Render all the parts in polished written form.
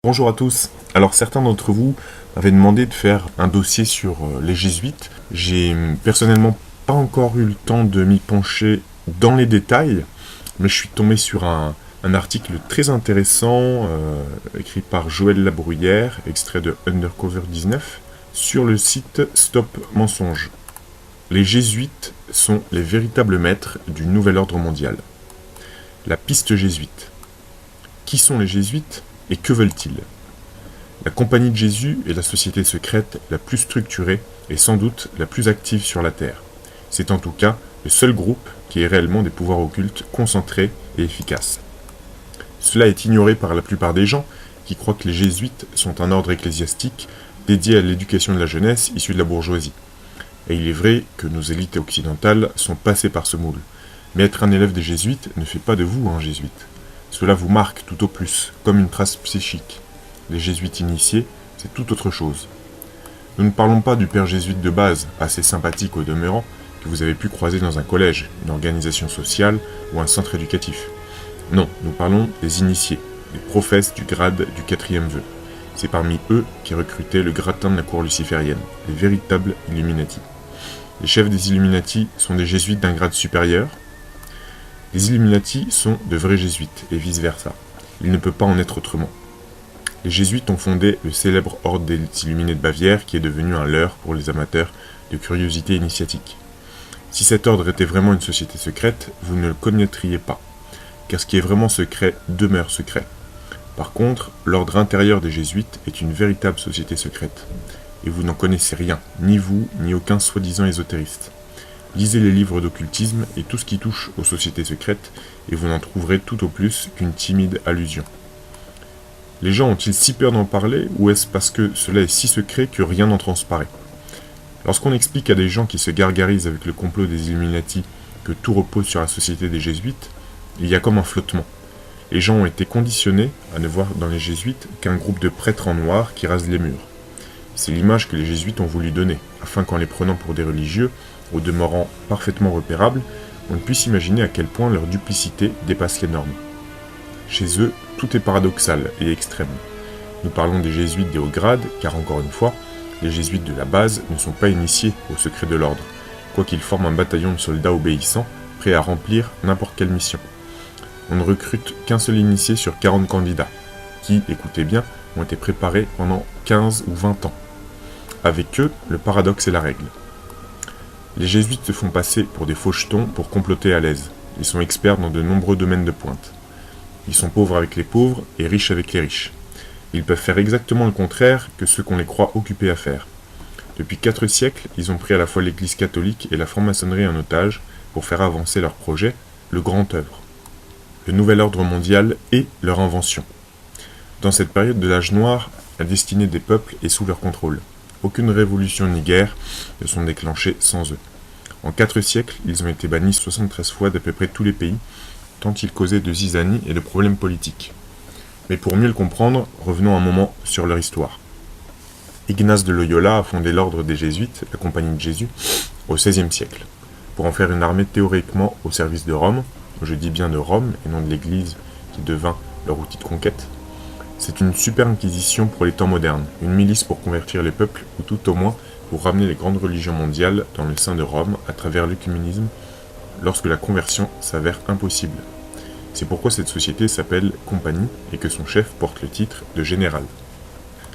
Bonjour à tous. Alors certains d'entre vous m'avaient demandé de faire un dossier sur les jésuites. J'ai personnellement pas encore eu le temps de m'y pencher dans les détails, mais je suis tombé sur un article très intéressant écrit par Joël Labruyère, extrait de Undercover 19, sur le site Stop Mensonge. Les jésuites sont les véritables maîtres du nouvel ordre mondial. La piste jésuite. Qui sont les jésuites et que veulent-ils ? La Compagnie de Jésus est la société secrète la plus structurée et sans doute la plus active sur la Terre. C'est en tout cas le seul groupe qui ait réellement des pouvoirs occultes concentrés et efficaces. Cela est ignoré par la plupart des gens qui croient que les jésuites sont un ordre ecclésiastique dédié à l'éducation de la jeunesse issue de la bourgeoisie. Et il est vrai que nos élites occidentales sont passées par ce moule. Mais être un élève des jésuites ne fait pas de vous un jésuite. Cela vous marque tout au plus, comme une trace psychique. Les jésuites initiés, c'est tout autre chose. Nous ne parlons pas du père jésuite de base, assez sympathique au demeurant, que vous avez pu croiser dans un collège, une organisation sociale ou un centre éducatif. Non, nous parlons des initiés, des prophètes du grade du 4e vœu. C'est parmi eux qu'est recruté le gratin de la cour luciférienne, les véritables Illuminati. Les chefs des Illuminati sont des jésuites d'un grade supérieur. Les Illuminati sont de vrais jésuites, et vice-versa. Il ne peut pas en être autrement. Les jésuites ont fondé le célèbre ordre des Illuminés de Bavière qui est devenu un leurre pour les amateurs de curiosité initiatique. Si cet ordre était vraiment une société secrète, vous ne le connaîtriez pas, car ce qui est vraiment secret demeure secret. Par contre, l'ordre intérieur des jésuites est une véritable société secrète, et vous n'en connaissez rien, ni vous, ni aucun soi-disant ésotériste. Lisez les livres d'occultisme et tout ce qui touche aux sociétés secrètes, et vous n'en trouverez tout au plus qu'une timide allusion. Les gens ont-ils si peur d'en parler, ou est-ce parce que cela est si secret que rien n'en transparaît ? Lorsqu'on explique à des gens qui se gargarisent avec le complot des Illuminati que tout repose sur la société des jésuites, il y a comme un flottement. Les gens ont été conditionnés à ne voir dans les jésuites qu'un groupe de prêtres en noir qui rasent les murs. C'est l'image que les jésuites ont voulu donner, afin qu'en les prenant pour des religieux, au demeurant parfaitement repérables, on ne puisse imaginer à quel point leur duplicité dépasse les normes. Chez eux, tout est paradoxal et extrême. Nous parlons des jésuites des hauts grades, car encore une fois, les jésuites de la base ne sont pas initiés au secret de l'ordre, quoiqu'ils forment un bataillon de soldats obéissants, prêts à remplir n'importe quelle mission. On ne recrute qu'un seul initié sur 40 candidats, qui, écoutez bien, ont été préparés pendant 15 ou 20 ans. Avec eux, le paradoxe est la règle. Les jésuites se font passer pour des fauchetons pour comploter à l'aise. Ils sont experts dans de nombreux domaines de pointe. Ils sont pauvres avec les pauvres et riches avec les riches. Ils peuvent faire exactement le contraire que ce qu'on les croit occupés à faire. Depuis 4 siècles, ils ont pris à la fois l'Église catholique et la franc-maçonnerie en otage pour faire avancer leur projet, le grand œuvre. Le nouvel ordre mondial est leur invention. Dans cette période de l'âge noir, la destinée des peuples est sous leur contrôle. Aucune révolution ni guerre ne sont déclenchées sans eux. En 4 siècles, ils ont été bannis 73 fois d'à peu près tous les pays, tant ils causaient de zizanie et de problèmes politiques. Mais pour mieux le comprendre, revenons un moment sur leur histoire. Ignace de Loyola a fondé l'ordre des Jésuites, la Compagnie de Jésus, au XVIe siècle, pour en faire une armée théoriquement au service de Rome, je dis bien de Rome et non de l'Église qui devint leur outil de conquête. C'est une super inquisition pour les temps modernes, une milice pour convertir les peuples, ou tout au moins pour ramener les grandes religions mondiales dans le sein de Rome à travers l'œcuménisme, lorsque la conversion s'avère impossible. C'est pourquoi cette société s'appelle Compagnie et que son chef porte le titre de général.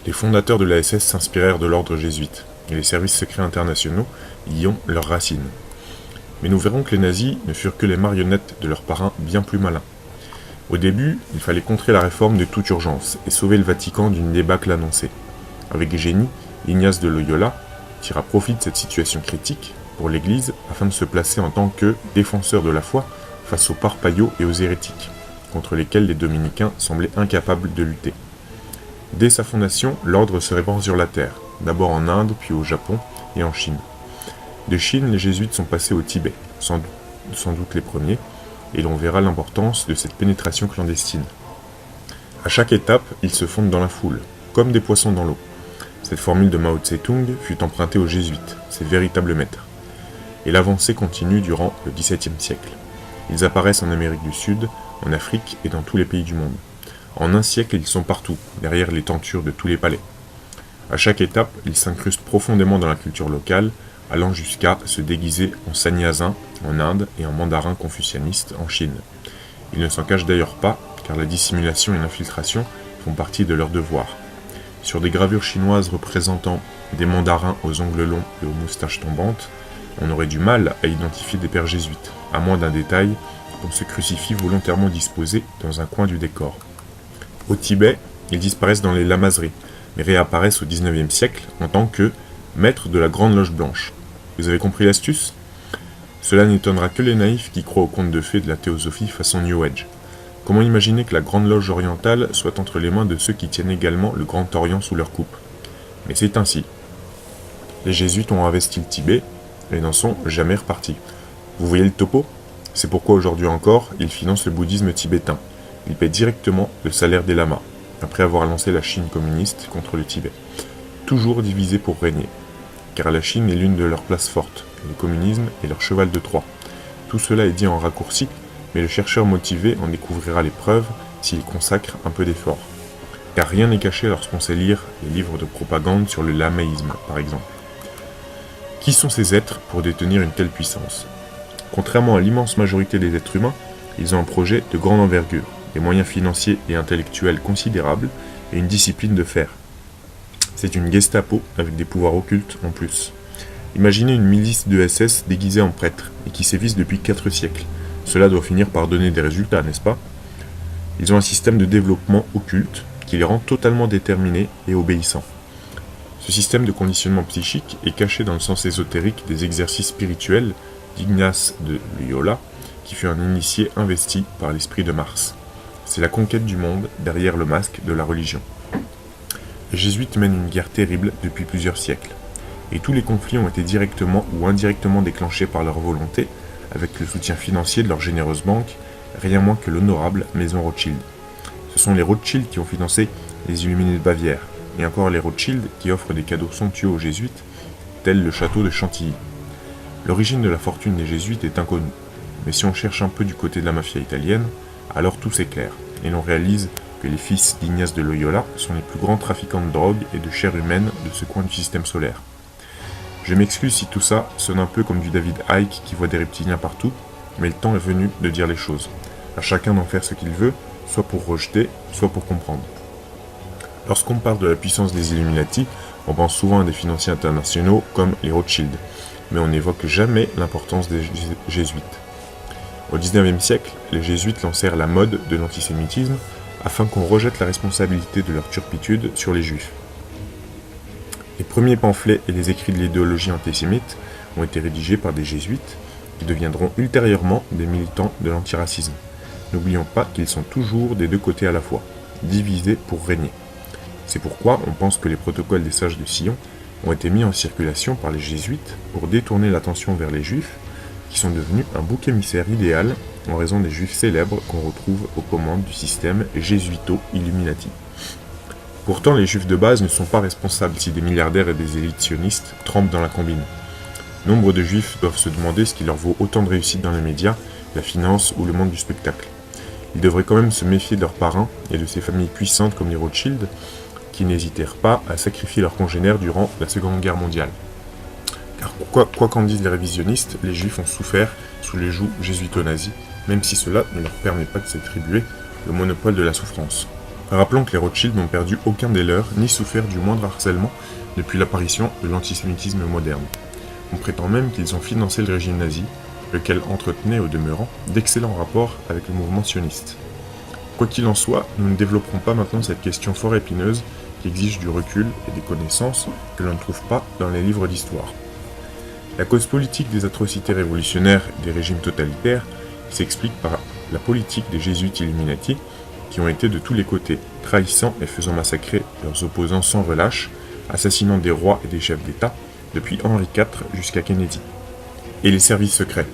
Les fondateurs de la SS s'inspirèrent de l'ordre jésuite, et les services secrets internationaux y ont leurs racines. Mais nous verrons que les nazis ne furent que les marionnettes de leurs parrains bien plus malins. Au début, il fallait contrer la réforme de toute urgence et sauver le Vatican d'une débâcle annoncée. Avec génie, Ignace de Loyola tira profit de cette situation critique pour l'Église afin de se placer en tant que défenseur de la foi face aux parpaillots et aux hérétiques, contre lesquels les dominicains semblaient incapables de lutter. Dès sa fondation, l'ordre se répand sur la terre, d'abord en Inde, puis au Japon et en Chine. De Chine, les jésuites sont passés au Tibet, sans doute les premiers, et l'on verra l'importance de cette pénétration clandestine. À chaque étape, ils se fondent dans la foule, comme des poissons dans l'eau. Cette formule de Mao Tse-tung fut empruntée aux jésuites, ses véritables maîtres. Et l'avancée continue durant le XVIIe siècle. Ils apparaissent en Amérique du Sud, en Afrique et dans tous les pays du monde. En un siècle, ils sont partout, derrière les tentures de tous les palais. À chaque étape, ils s'incrustent profondément dans la culture locale, allant jusqu'à se déguiser en sannyasin en Inde et en mandarin confucianiste en Chine. Ils ne s'en cachent d'ailleurs pas, car la dissimulation et l'infiltration font partie de leur devoir. Sur des gravures chinoises représentant des mandarins aux ongles longs et aux moustaches tombantes, on aurait du mal à identifier des pères jésuites, à moins d'un détail, comme ce crucifix volontairement disposé dans un coin du décor. Au Tibet, ils disparaissent dans les lamaseries, mais réapparaissent au XIXe siècle en tant que maîtres de la Grande Loge Blanche. Vous avez compris l'astuce ? Cela n'étonnera que les naïfs qui croient aux contes de fées de la théosophie façon New Age. Comment imaginer que la Grande Loge orientale soit entre les mains de ceux qui tiennent également le Grand Orient sous leur coupe ? Mais c'est ainsi. Les jésuites ont investi le Tibet et n'en sont jamais repartis. Vous voyez le topo ? C'est pourquoi aujourd'hui encore, ils financent le bouddhisme tibétain. Ils paient directement le salaire des lamas, après avoir lancé la Chine communiste contre le Tibet. Toujours divisés pour régner. Car la Chine est l'une de leurs places fortes, et le communisme est leur cheval de Troie. Tout cela est dit en raccourci, mais le chercheur motivé en découvrira les preuves s'il consacre un peu d'effort. Car rien n'est caché lorsqu'on sait lire les livres de propagande sur le lamaïsme, par exemple. Qui sont ces êtres pour détenir une telle puissance ? Contrairement à l'immense majorité des êtres humains, ils ont un projet de grande envergure, des moyens financiers et intellectuels considérables et une discipline de fer. C'est une Gestapo avec des pouvoirs occultes en plus. Imaginez une milice de SS déguisée en prêtre et qui sévissent depuis 4 siècles. Cela doit finir par donner des résultats, n'est-ce pas ? Ils ont un système de développement occulte qui les rend totalement déterminés et obéissants. Ce système de conditionnement psychique est caché dans le sens ésotérique des exercices spirituels d'Ignace de Loyola, qui fut un initié investi par l'esprit de Mars. C'est la conquête du monde derrière le masque de la religion. Les jésuites mènent une guerre terrible depuis plusieurs siècles, et tous les conflits ont été directement ou indirectement déclenchés par leur volonté, avec le soutien financier de leur généreuse banque, rien moins que l'honorable maison Rothschild. Ce sont les Rothschild qui ont financé les Illuminés de Bavière, et encore les Rothschild qui offrent des cadeaux somptueux aux jésuites, tels le château de Chantilly. L'origine de la fortune des jésuites est inconnue, mais si on cherche un peu du côté de la mafia italienne, alors tout s'éclaire, et l'on réalise que les fils d'Ignace de Loyola sont les plus grands trafiquants de drogue et de chair humaine de ce coin du système solaire. Je m'excuse si tout ça sonne un peu comme du David Icke qui voit des reptiliens partout, mais le temps est venu de dire les choses. À chacun d'en faire ce qu'il veut, soit pour rejeter, soit pour comprendre. Lorsqu'on parle de la puissance des Illuminati, on pense souvent à des financiers internationaux comme les Rothschild, mais on n'évoque jamais l'importance des jésuites. Au XIXe siècle, les jésuites lancèrent la mode de l'antisémitisme afin qu'on rejette la responsabilité de leur turpitude sur les juifs. Les premiers pamphlets et les écrits de l'idéologie antisémite ont été rédigés par des jésuites qui deviendront ultérieurement des militants de l'antiracisme. N'oublions pas qu'ils sont toujours des deux côtés à la fois, divisés pour régner. C'est pourquoi on pense que les protocoles des sages de Sion ont été mis en circulation par les jésuites pour détourner l'attention vers les juifs, qui sont devenus un bouc émissaire idéal en raison des juifs célèbres qu'on retrouve aux commandes du système jésuito-illuminati. Pourtant, les juifs de base ne sont pas responsables si des milliardaires et des élites sionistes trempent dans la combine. Nombre de juifs doivent se demander ce qui leur vaut autant de réussite dans les médias, la finance ou le monde du spectacle. Ils devraient quand même se méfier de leurs parrains et de ces familles puissantes comme les Rothschild, qui n'hésitèrent pas à sacrifier leurs congénères durant la Seconde Guerre mondiale. Car quoi qu'en disent les révisionnistes, les juifs ont souffert sous les jougs jésuito-nazis, même si cela ne leur permet pas de s'attribuer le monopole de la souffrance. Rappelons que les Rothschild n'ont perdu aucun des leurs, ni souffert du moindre harcèlement depuis l'apparition de l'antisémitisme moderne. On prétend même qu'ils ont financé le régime nazi, lequel entretenait au demeurant d'excellents rapports avec le mouvement sioniste. Quoi qu'il en soit, nous ne développerons pas maintenant cette question fort épineuse qui exige du recul et des connaissances que l'on ne trouve pas dans les livres d'histoire. La cause politique des atrocités révolutionnaires et des régimes totalitaires s'explique par la politique des jésuites Illuminati qui ont été de tous les côtés, trahissant et faisant massacrer leurs opposants sans relâche, assassinant des rois et des chefs d'État, depuis Henri IV jusqu'à Kennedy. Et les services secrets.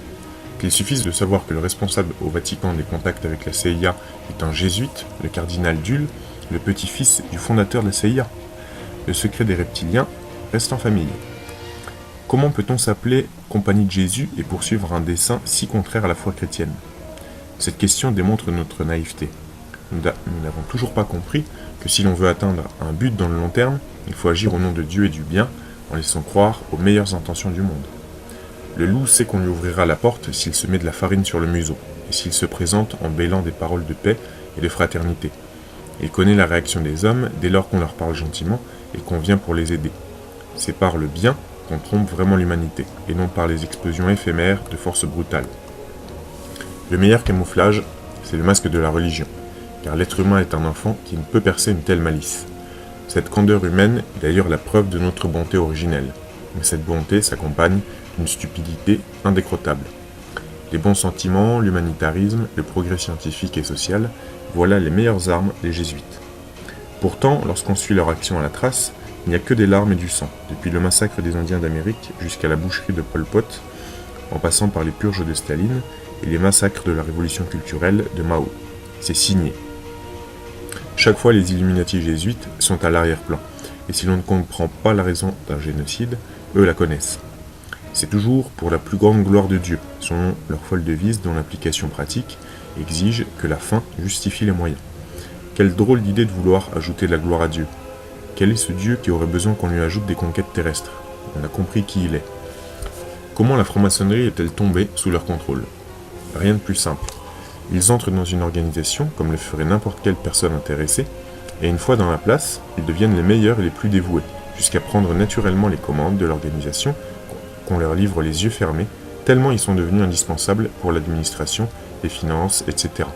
Qu'il suffise de savoir que le responsable au Vatican des contacts avec la CIA est un jésuite, le cardinal Dul, le petit-fils du fondateur de la CIA. Le secret des reptiliens reste en famille. Comment peut-on s'appeler Compagnie de Jésus et poursuivre un dessein si contraire à la foi chrétienne ? Cette question démontre notre naïveté. nous n'avons toujours pas compris que si l'on veut atteindre un but dans le long terme, il faut agir au nom de Dieu et du bien, en laissant croire aux meilleures intentions du monde. Le loup sait qu'on lui ouvrira la porte s'il se met de la farine sur le museau, et s'il se présente en bêlant des paroles de paix et de fraternité. Il connaît la réaction des hommes dès lors qu'on leur parle gentiment et qu'on vient pour les aider. C'est par le bien qu'on trompe vraiment l'humanité, et non par les explosions éphémères de forces brutales. Le meilleur camouflage, c'est le masque de la religion, car l'être humain est un enfant qui ne peut percer une telle malice. Cette candeur humaine est d'ailleurs la preuve de notre bonté originelle, mais cette bonté s'accompagne d'une stupidité indécrottable. Les bons sentiments, l'humanitarisme, le progrès scientifique et social, voilà les meilleures armes des jésuites. Pourtant, lorsqu'on suit leur action à la trace, il n'y a que des larmes et du sang, depuis le massacre des Indiens d'Amérique jusqu'à la boucherie de Pol Pot, en passant par les purges de Staline et les massacres de la révolution culturelle de Mao. C'est signé. Chaque fois, les Illuminati jésuites sont à l'arrière-plan, et si l'on ne comprend pas la raison d'un génocide, eux la connaissent. C'est toujours pour la plus grande gloire de Dieu, selon leur folle devise dont l'application pratique exige que la fin justifie les moyens. Quelle drôle d'idée de vouloir ajouter de la gloire à Dieu. Quel est ce Dieu qui aurait besoin qu'on lui ajoute des conquêtes terrestres? On a compris qui il est. Comment la franc-maçonnerie est-elle tombée sous leur contrôle? Rien de plus simple. Ils entrent dans une organisation, comme le ferait n'importe quelle personne intéressée, et une fois dans la place, ils deviennent les meilleurs et les plus dévoués, jusqu'à prendre naturellement les commandes de l'organisation, qu'on leur livre les yeux fermés, tellement ils sont devenus indispensables pour l'administration, les finances, etc.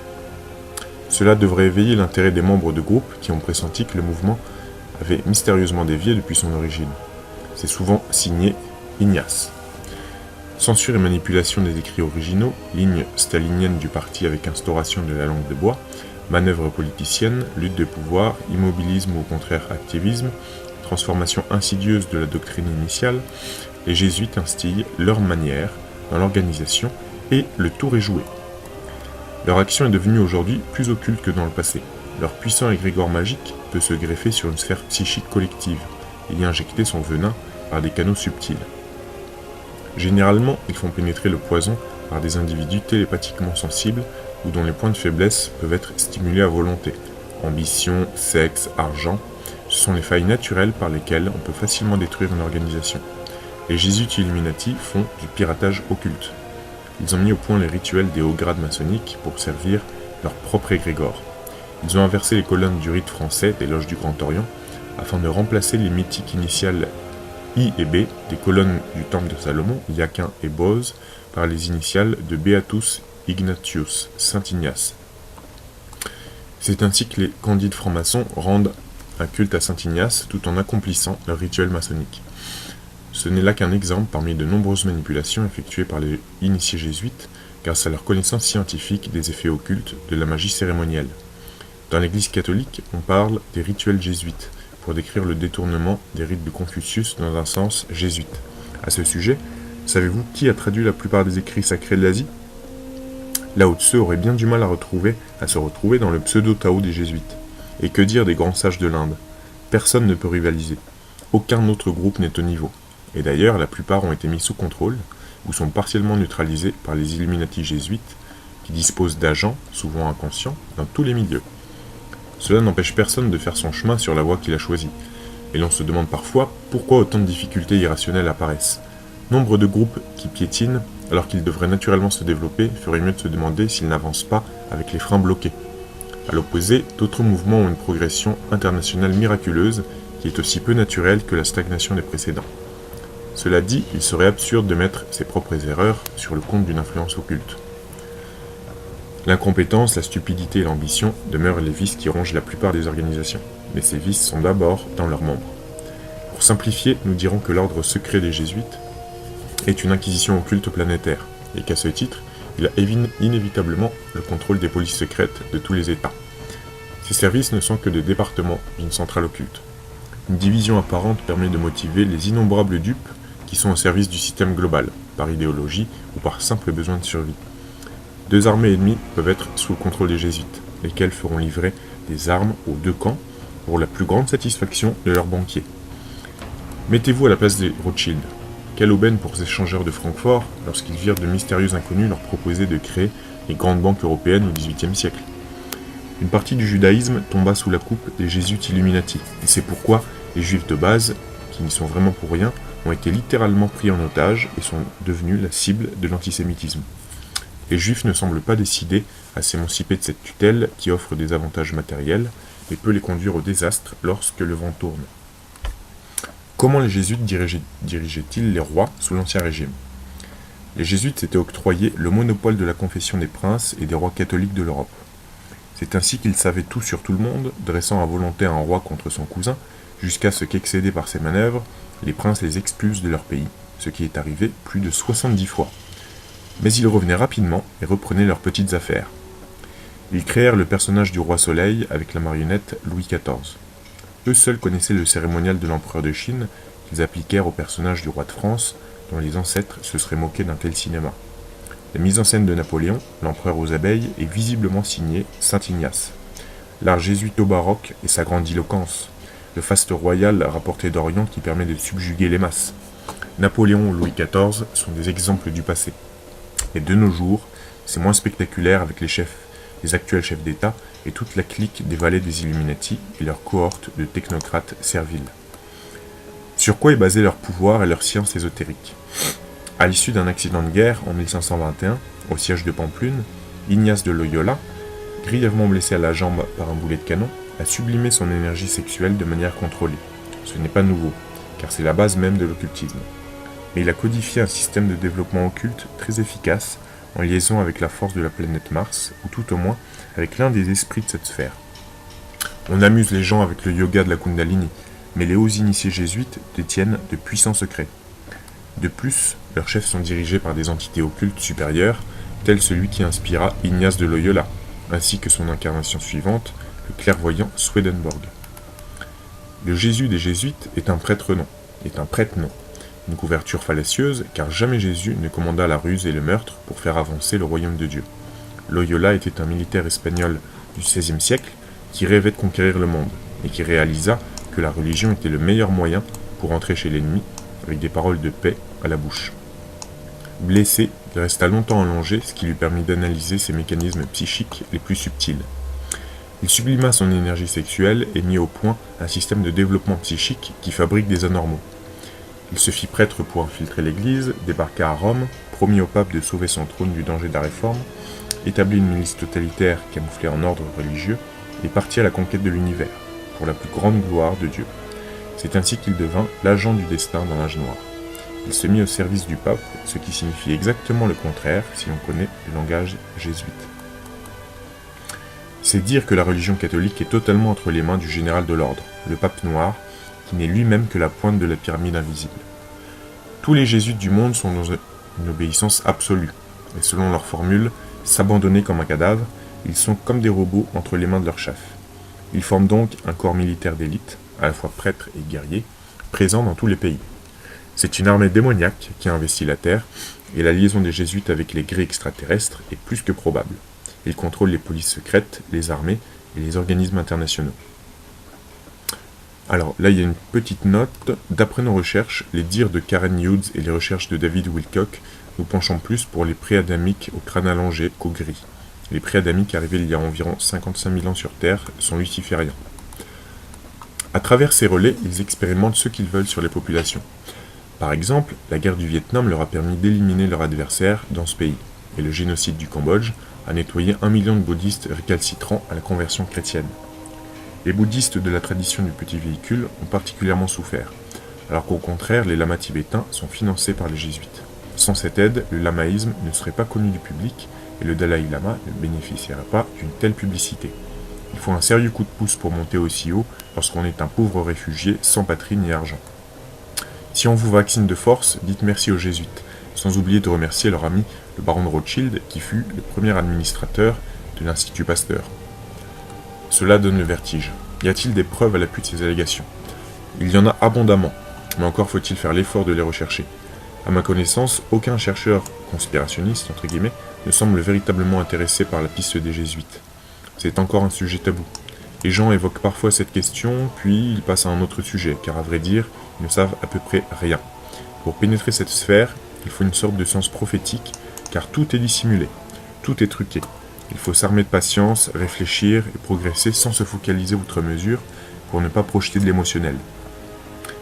Cela devrait éveiller l'intérêt des membres de groupe qui ont pressenti que le mouvement avait mystérieusement dévié depuis son origine. C'est souvent signé Ignace. Censure et manipulation des écrits originaux, ligne stalinienne du parti avec instauration de la langue de bois, manœuvre politicienne, lutte de pouvoir, immobilisme ou au contraire activisme, transformation insidieuse de la doctrine initiale, les jésuites instillent leur manière dans l'organisation et le tour est joué. Leur action est devenue aujourd'hui plus occulte que dans le passé. Leur puissant égrégore magique peut se greffer sur une sphère psychique collective et y injecter son venin par des canaux subtils. Généralement, ils font pénétrer le poison par des individus télépathiquement sensibles ou dont les points de faiblesse peuvent être stimulés à volonté. Ambition, sexe, argent, ce sont les failles naturelles par lesquelles on peut facilement détruire une organisation. Les jésuites Illuminati font du piratage occulte. Ils ont mis au point les rituels des hauts grades maçonniques pour servir leur propre égrégore. Ils ont inversé les colonnes du rite français des loges du Grand Orient afin de remplacer les mythiques initiales I et B des colonnes du temple de Salomon, Iaquin et Boz, par les initiales de Beatus Ignatius, Saint Ignace. C'est ainsi que les candides francs-maçons rendent un culte à Saint Ignace tout en accomplissant leur rituel maçonnique. Ce n'est là qu'un exemple parmi de nombreuses manipulations effectuées par les initiés jésuites grâce à leur connaissance scientifique des effets occultes de la magie cérémonielle. Dans l'Église catholique, on parle des rituels jésuites, pour décrire le détournement des rites de Confucius dans un sens jésuite. À ce sujet, savez-vous qui a traduit la plupart des écrits sacrés de l'Asie? Lao Tse aurait bien du mal à se retrouver dans le pseudo-Tao des jésuites. Et que dire des grands sages de l'Inde? Personne ne peut rivaliser. Aucun autre groupe n'est au niveau. Et d'ailleurs, la plupart ont été mis sous contrôle, ou sont partiellement neutralisés par les Illuminati jésuites, qui disposent d'agents, souvent inconscients, dans tous les milieux. Cela n'empêche personne de faire son chemin sur la voie qu'il a choisie. Et l'on se demande parfois pourquoi autant de difficultés irrationnelles apparaissent. Nombre de groupes qui piétinent, alors qu'ils devraient naturellement se développer, ferait mieux de se demander s'ils n'avancent pas avec les freins bloqués. À l'opposé, d'autres mouvements ont une progression internationale miraculeuse qui est aussi peu naturelle que la stagnation des précédents. Cela dit, il serait absurde de mettre ses propres erreurs sur le compte d'une influence occulte. L'incompétence, la stupidité et l'ambition demeurent les vices qui rongent la plupart des organisations, mais ces vices sont d'abord dans leurs membres. Pour simplifier, nous dirons que l'ordre secret des jésuites est une inquisition occulte planétaire, et qu'à ce titre, il a inévitablement le contrôle des polices secrètes de tous les États. Ces services ne sont que des départements d'une centrale occulte. Une division apparente permet de motiver les innombrables dupes qui sont au service du système global, par idéologie ou par simple besoin de survie. 2 armées ennemies peuvent être sous le contrôle des jésuites, lesquelles feront livrer des armes aux 2 camps pour la plus grande satisfaction de leurs banquiers. Mettez-vous à la place des Rothschild. Quelle aubaine pour ces échangeurs de Francfort lorsqu'ils virent de mystérieux inconnus leur proposer de créer les grandes banques européennes au XVIIIe siècle. Une partie du judaïsme tomba sous la coupe des jésuites Illuminati, et c'est pourquoi les juifs de base, qui n'y sont vraiment pour rien, ont été littéralement pris en otage et sont devenus la cible de l'antisémitisme. Les juifs ne semblent pas décidés à s'émanciper de cette tutelle qui offre des avantages matériels et peut les conduire au désastre lorsque le vent tourne. Comment les jésuites dirigeaient-ils les rois sous l'Ancien Régime ? Les jésuites s'étaient octroyé le monopole de la confession des princes et des rois catholiques de l'Europe. C'est ainsi qu'ils savaient tout sur tout le monde, dressant à volonté un roi contre son cousin, jusqu'à ce qu'excédés par ces manœuvres, les princes les expulsent de leur pays, ce qui est arrivé plus de 70 fois. Mais ils revenaient rapidement et reprenaient leurs petites affaires. Ils créèrent le personnage du roi Soleil avec la marionnette Louis XIV. Eux seuls connaissaient le cérémonial de l'empereur de Chine qu'ils appliquèrent au personnage du roi de France, dont les ancêtres se seraient moqués d'un tel cinéma. La mise en scène de Napoléon, l'empereur aux abeilles, est visiblement signée Saint Ignace. L'art jésuito-baroque et sa grandiloquence, le faste royal rapporté d'Orient qui permet de subjuguer les masses. Napoléon ou Louis XIV sont des exemples du passé. Et de nos jours, c'est moins spectaculaire avec les actuels chefs d'État et toute la clique des valets des Illuminati et leur cohorte de technocrates serviles. Sur quoi est basé leur pouvoir et leur science ésotérique ? À l'issue d'un accident de guerre en 1521, au siège de Pampelune, Ignace de Loyola, grièvement blessé à la jambe par un boulet de canon, a sublimé son énergie sexuelle de manière contrôlée. Ce n'est pas nouveau, car c'est la base même de l'occultisme. Mais il a codifié un système de développement occulte très efficace, en liaison avec la force de la planète Mars, ou tout au moins avec l'un des esprits de cette sphère. On amuse les gens avec le yoga de la Kundalini, mais les hauts initiés jésuites détiennent de puissants secrets. De plus, leurs chefs sont dirigés par des entités occultes supérieures, tel celui qui inspira Ignace de Loyola, ainsi que son incarnation suivante, le clairvoyant Swedenborg. Le Jésus des Jésuites est un prêtre non. Une couverture fallacieuse, car jamais Jésus ne commanda la ruse et le meurtre pour faire avancer le royaume de Dieu. Loyola était un militaire espagnol du XVIe siècle qui rêvait de conquérir le monde, et qui réalisa que la religion était le meilleur moyen pour entrer chez l'ennemi, avec des paroles de paix à la bouche. Blessé, il resta longtemps allongé, ce qui lui permit d'analyser ses mécanismes psychiques les plus subtils. Il sublima son énergie sexuelle et mit au point un système de développement psychique qui fabrique des anormaux. Il se fit prêtre pour infiltrer l'Église, débarqua à Rome, promit au pape de sauver son trône du danger de la réforme, établit une milice totalitaire camouflée en ordre religieux et partit à la conquête de l'univers, pour la plus grande gloire de Dieu. C'est ainsi qu'il devint l'agent du destin dans l'âge noir. Il se mit au service du pape, ce qui signifie exactement le contraire si l'on connaît le langage jésuite. C'est dire que la religion catholique est totalement entre les mains du général de l'ordre, le pape noir, qui n'est lui-même que la pointe de la pyramide invisible. Tous les jésuites du monde sont dans une obéissance absolue, et selon leur formule, s'abandonner comme un cadavre, ils sont comme des robots entre les mains de leur chef. Ils forment donc un corps militaire d'élite, à la fois prêtres et guerriers, présent dans tous les pays. C'est une armée démoniaque qui a investi la Terre, et la liaison des jésuites avec les gris extraterrestres est plus que probable. Ils contrôlent les polices secrètes, les armées et les organismes internationaux. Alors là, il y a une petite note. D'après nos recherches, les dires de Karen Hughes et les recherches de David Wilcock, nous penchons plus pour les pré-adamiques au crâne allongé qu'au gris. Les pré-adamiques arrivés il y a environ 55 000 ans sur Terre sont lucifériens. À travers ces relais, ils expérimentent ce qu'ils veulent sur les populations. Par exemple, la guerre du Vietnam leur a permis d'éliminer leur adversaire dans ce pays, et le génocide du Cambodge a nettoyé 1 million de bouddhistes récalcitrants à la conversion chrétienne. Les bouddhistes de la tradition du petit véhicule ont particulièrement souffert, alors qu'au contraire, les lamas tibétains sont financés par les jésuites. Sans cette aide, le lamaïsme ne serait pas connu du public et le Dalai Lama ne bénéficierait pas d'une telle publicité. Il faut un sérieux coup de pouce pour monter aussi haut lorsqu'on est un pauvre réfugié sans patrie ni argent. Si on vous vaccine de force, dites merci aux jésuites, sans oublier de remercier leur ami le baron de Rothschild qui fut le premier administrateur de l'Institut Pasteur. Cela donne le vertige. Y a-t-il des preuves à l'appui de ces allégations ? Il y en a abondamment, mais encore faut-il faire l'effort de les rechercher. À ma connaissance, aucun chercheur conspirationniste, entre guillemets, ne semble véritablement intéressé par la piste des jésuites. C'est encore un sujet tabou. Les gens évoquent parfois cette question, puis ils passent à un autre sujet, car à vrai dire, ils ne savent à peu près rien. Pour pénétrer cette sphère, il faut une sorte de sens prophétique, car tout est dissimulé, tout est truqué. Il faut s'armer de patience, réfléchir et progresser sans se focaliser outre mesure pour ne pas projeter de l'émotionnel.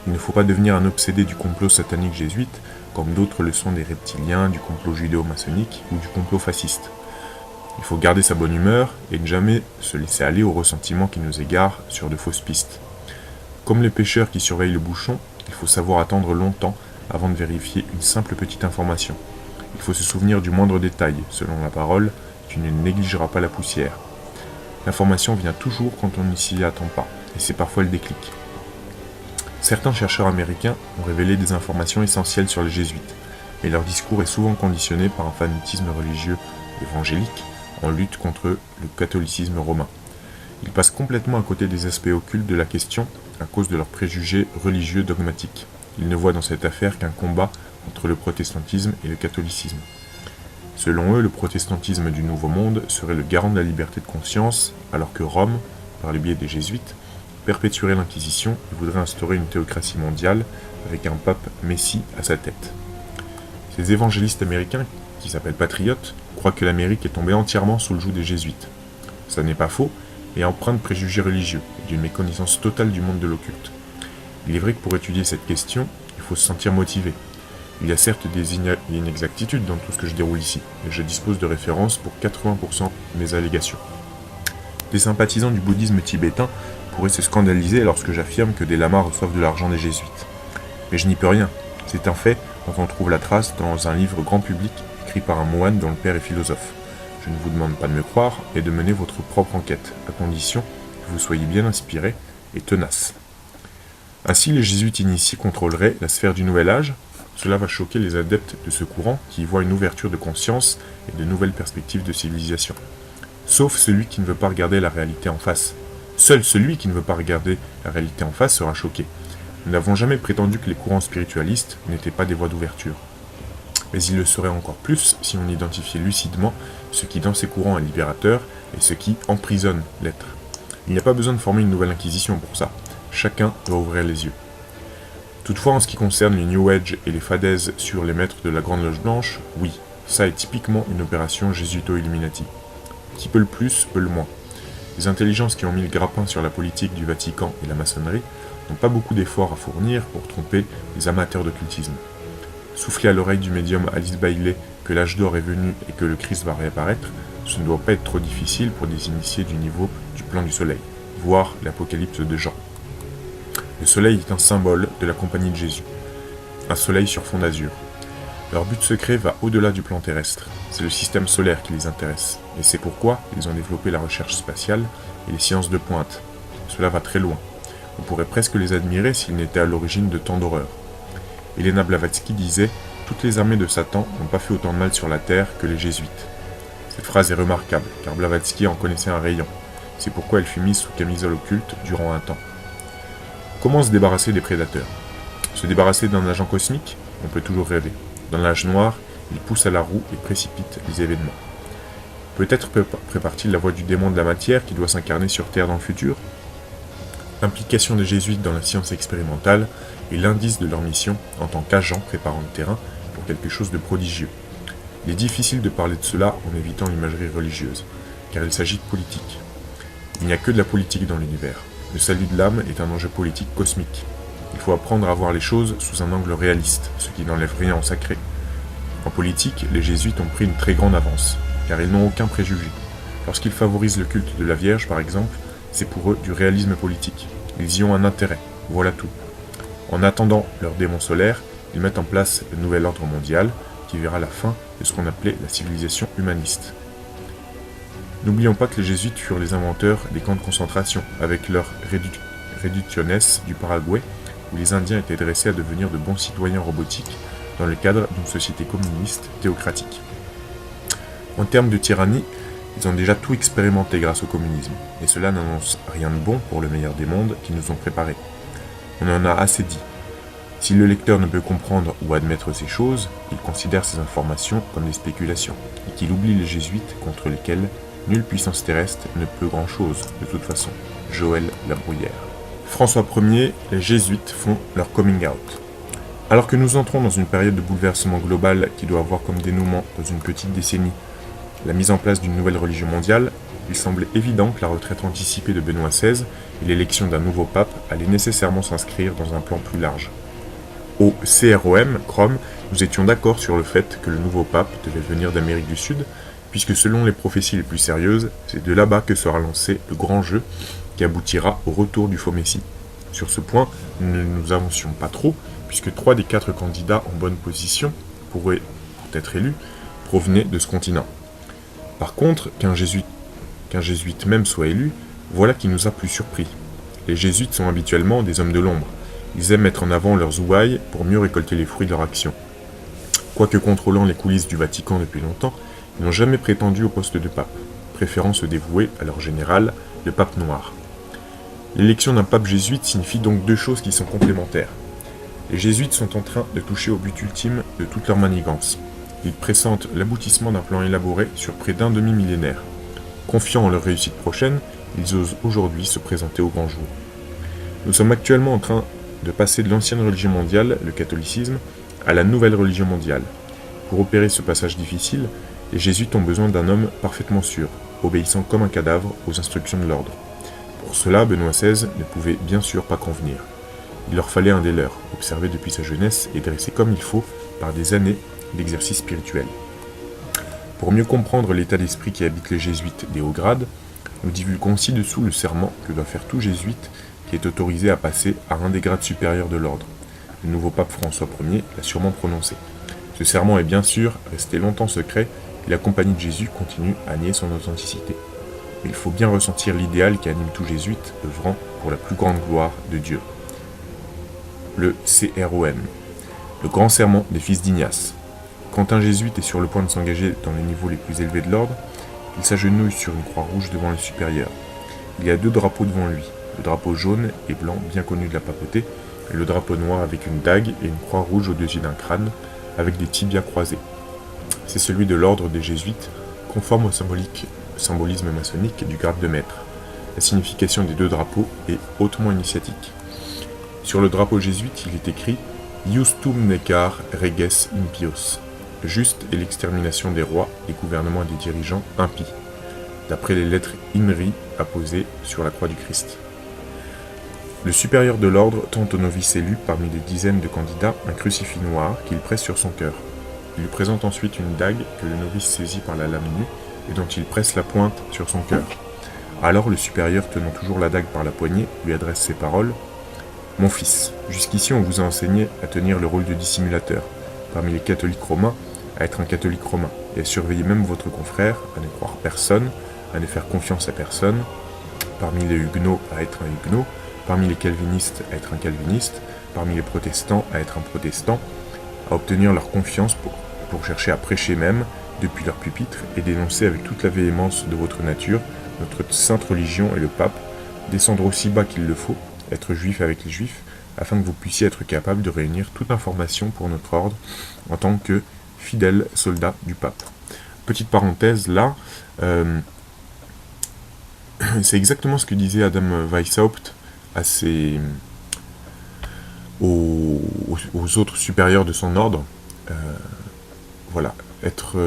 Il ne faut pas devenir un obsédé du complot satanique jésuite, comme d'autres le sont des reptiliens, du complot judéo-maçonnique ou du complot fasciste. Il faut garder sa bonne humeur et ne jamais se laisser aller au ressentiment qui nous égare sur de fausses pistes. Comme les pêcheurs qui surveillent le bouchon, il faut savoir attendre longtemps avant de vérifier une simple petite information. Il faut se souvenir du moindre détail, selon la parole, tu ne négligeras pas la poussière. L'information vient toujours quand on ne s'y attend pas, et c'est parfois le déclic. Certains chercheurs américains ont révélé des informations essentielles sur les jésuites, mais leur discours est souvent conditionné par un fanatisme religieux évangélique en lutte contre le catholicisme romain. Ils passent complètement à côté des aspects occultes de la question à cause de leurs préjugés religieux dogmatiques. Ils ne voient dans cette affaire qu'un combat entre le protestantisme et le catholicisme. Selon eux, le protestantisme du Nouveau Monde serait le garant de la liberté de conscience, alors que Rome, par le biais des jésuites, perpétuerait l'Inquisition et voudrait instaurer une théocratie mondiale avec un pape Messie à sa tête. Ces évangélistes américains, qui s'appellent patriotes, croient que l'Amérique est tombée entièrement sous le joug des jésuites. Ça n'est pas faux, et empreint de préjugés religieux et d'une méconnaissance totale du monde de l'occulte. Il est vrai que pour étudier cette question, il faut se sentir motivé. Il y a certes des inexactitudes dans tout ce que je déroule ici, et je dispose de références pour 80% de mes allégations. Des sympathisants du bouddhisme tibétain pourraient se scandaliser lorsque j'affirme que des lamas reçoivent de l'argent des jésuites. Mais je n'y peux rien, c'est un fait dont on trouve la trace dans un livre grand public écrit par un moine dont le père est philosophe. Je ne vous demande pas de me croire et de mener votre propre enquête, à condition que vous soyez bien inspiré et tenace. Ainsi, les jésuites initiés contrôleraient la sphère du Nouvel Âge. Cela va choquer les adeptes de ce courant qui y voient une ouverture de conscience et de nouvelles perspectives de civilisation. Sauf celui qui ne veut pas regarder la réalité en face. Seul celui qui ne veut pas regarder la réalité en face sera choqué. Nous n'avons jamais prétendu que les courants spiritualistes n'étaient pas des voies d'ouverture. Mais ils le seraient encore plus si on identifiait lucidement ce qui dans ces courants est libérateur et ce qui emprisonne l'être. Il n'y a pas besoin de former une nouvelle inquisition pour ça. Chacun doit ouvrir les yeux. Toutefois, en ce qui concerne les New Age et les fadaises sur les maîtres de la Grande Loge Blanche, oui, ça est typiquement une opération jésuito-illuminati. Qui peut le plus, peut le moins. Les intelligences qui ont mis le grappin sur la politique du Vatican et la maçonnerie n'ont pas beaucoup d'efforts à fournir pour tromper les amateurs d'occultisme. Souffler à l'oreille du médium Alice Bailey que l'âge d'or est venu et que le Christ va réapparaître, ce ne doit pas être trop difficile pour des initiés du niveau du plan du soleil, voire l'apocalypse de Jean. Le soleil est un symbole de la compagnie de Jésus, un soleil sur fond d'azur. Leur but secret va au-delà du plan terrestre, c'est le système solaire qui les intéresse, et c'est pourquoi ils ont développé la recherche spatiale et les sciences de pointe. Cela va très loin. On pourrait presque les admirer s'ils n'étaient à l'origine de tant d'horreurs. Elena Blavatsky disait « Toutes les armées de Satan n'ont pas fait autant de mal sur la terre que les jésuites ». Cette phrase est remarquable, car Blavatsky en connaissait un rayon. C'est pourquoi elle fut mise sous camisole occulte durant un temps. Comment se débarrasser des prédateurs? Se débarrasser d'un agent cosmique? On peut toujours rêver. Dans l'âge noir, il pousse à la roue et précipite les événements. Peut-être prépare-t-il la voie du démon de la matière qui doit s'incarner sur Terre dans le futur? L'implication des jésuites dans la science expérimentale est l'indice de leur mission en tant qu'agents préparant le terrain pour quelque chose de prodigieux. Il est difficile de parler de cela en évitant l'imagerie religieuse, car il s'agit de politique. Il n'y a que de la politique dans l'univers. Le salut de l'âme est un enjeu politique cosmique. Il faut apprendre à voir les choses sous un angle réaliste, ce qui n'enlève rien au sacré. En politique, les jésuites ont pris une très grande avance, car ils n'ont aucun préjugé. Lorsqu'ils favorisent le culte de la Vierge, par exemple, c'est pour eux du réalisme politique. Ils y ont un intérêt, voilà tout. En attendant leur démon solaire, ils mettent en place le nouvel ordre mondial, qui verra la fin de ce qu'on appelait la civilisation humaniste. N'oublions pas que les jésuites furent les inventeurs des camps de concentration, avec leur Reducciones du Paraguay, où les Indiens étaient dressés à devenir de bons citoyens robotiques dans le cadre d'une société communiste théocratique. En termes de tyrannie, ils ont déjà tout expérimenté grâce au communisme, et cela n'annonce rien de bon pour le meilleur des mondes qu'ils nous ont préparés. On en a assez dit. Si le lecteur ne peut comprendre ou admettre ces choses, il considère ces informations comme des spéculations, et qu'il oublie les jésuites contre lesquels nulle puissance terrestre ne peut grand-chose, de toute façon. Joël Labruyère. François Ier, les jésuites font leur coming out. Alors que nous entrons dans une période de bouleversement global qui doit avoir comme dénouement, dans une petite décennie, la mise en place d'une nouvelle religion mondiale, il semblait évident que la retraite anticipée de Benoît XVI et l'élection d'un nouveau pape allaient nécessairement s'inscrire dans un plan plus large. Au CROM, nous étions d'accord sur le fait que le nouveau pape devait venir d'Amérique du Sud, puisque selon les prophéties les plus sérieuses, c'est de là-bas que sera lancé le grand jeu qui aboutira au retour du faux Messie. Sur ce point, nous ne nous avancions pas trop, puisque 3 des 4 candidats en bonne position pour être élus provenaient de ce continent. Par contre, qu'un jésuite même soit élu, voilà qui nous a plus surpris. Les jésuites sont habituellement des hommes de l'ombre. Ils aiment mettre en avant leurs ouailles pour mieux récolter les fruits de leur action. Quoique contrôlant les coulisses du Vatican depuis longtemps, ils n'ont jamais prétendu au poste de pape, préférant se dévouer à leur général, le pape noir. L'élection d'un pape jésuite signifie donc 2 choses qui sont complémentaires. Les jésuites sont en train de toucher au but ultime de toute leur manigance. Ils pressentent l'aboutissement d'un plan élaboré sur près d'un demi-millénaire. Confiants en leur réussite prochaine, ils osent aujourd'hui se présenter au grand jour. Nous sommes actuellement en train de passer de l'ancienne religion mondiale, le catholicisme, à la nouvelle religion mondiale. Pour opérer ce passage difficile, les jésuites ont besoin d'un homme parfaitement sûr, obéissant comme un cadavre aux instructions de l'ordre. Pour cela, Benoît XVI ne pouvait bien sûr pas convenir. Il leur fallait un des leurs, observé depuis sa jeunesse et dressé comme il faut par des années d'exercice spirituel. Pour mieux comprendre l'état d'esprit qui habite les jésuites des hauts grades, nous divulguons ci-dessous le serment que doit faire tout jésuite qui est autorisé à passer à un des grades supérieurs de l'ordre. Le nouveau pape François Ier l'a sûrement prononcé. Ce serment est bien sûr resté longtemps secret et la compagnie de Jésus continue à nier son authenticité. Mais il faut bien ressentir l'idéal qui anime tout jésuite œuvrant pour la plus grande gloire de Dieu. Le CROM, le grand serment des fils d'Ignace. Quand un jésuite est sur le point de s'engager dans les niveaux les plus élevés de l'ordre, il s'agenouille sur une croix rouge devant le supérieur. Il y a 2 drapeaux devant lui, le drapeau jaune et blanc bien connu de la papauté, et le drapeau noir avec une dague et une croix rouge au-dessus d'un crâne, avec des tibias croisés. C'est celui de l'ordre des jésuites, conforme au symbolisme maçonnique du grade de maître. La signification des 2 drapeaux est hautement initiatique. Sur le drapeau jésuite, il est écrit « Iustum necar reges impios », juste et l'extermination des rois, des gouvernements et des dirigeants impies, d'après les lettres INRI apposées sur la croix du Christ. Le supérieur de l'ordre tend au novice élu parmi des dizaines de candidats un crucifix noir qu'il presse sur son cœur. Il lui présente ensuite une dague que le novice saisit par la lame nue et dont il presse la pointe sur son cœur. Alors le supérieur, tenant toujours la dague par la poignée, lui adresse ces paroles « Mon fils, jusqu'ici on vous a enseigné à tenir le rôle de dissimulateur, parmi les catholiques romains, à être un catholique romain, et à surveiller même votre confrère, à ne croire personne, à ne faire confiance à personne, parmi les huguenots à être un huguenot, parmi les calvinistes à être un calviniste, parmi les protestants à être un protestant, à obtenir leur confiance pour chercher à prêcher même, depuis leur pupitre, et dénoncer avec toute la véhémence de votre nature notre sainte religion et le pape, descendre aussi bas qu'il le faut, être juif avec les juifs, afin que vous puissiez être capable de réunir toute information pour notre ordre en tant que fidèle soldat du pape. Petite parenthèse là, c'est exactement ce que disait Adam Weishaupt aux autres supérieurs de son ordre. Voilà, être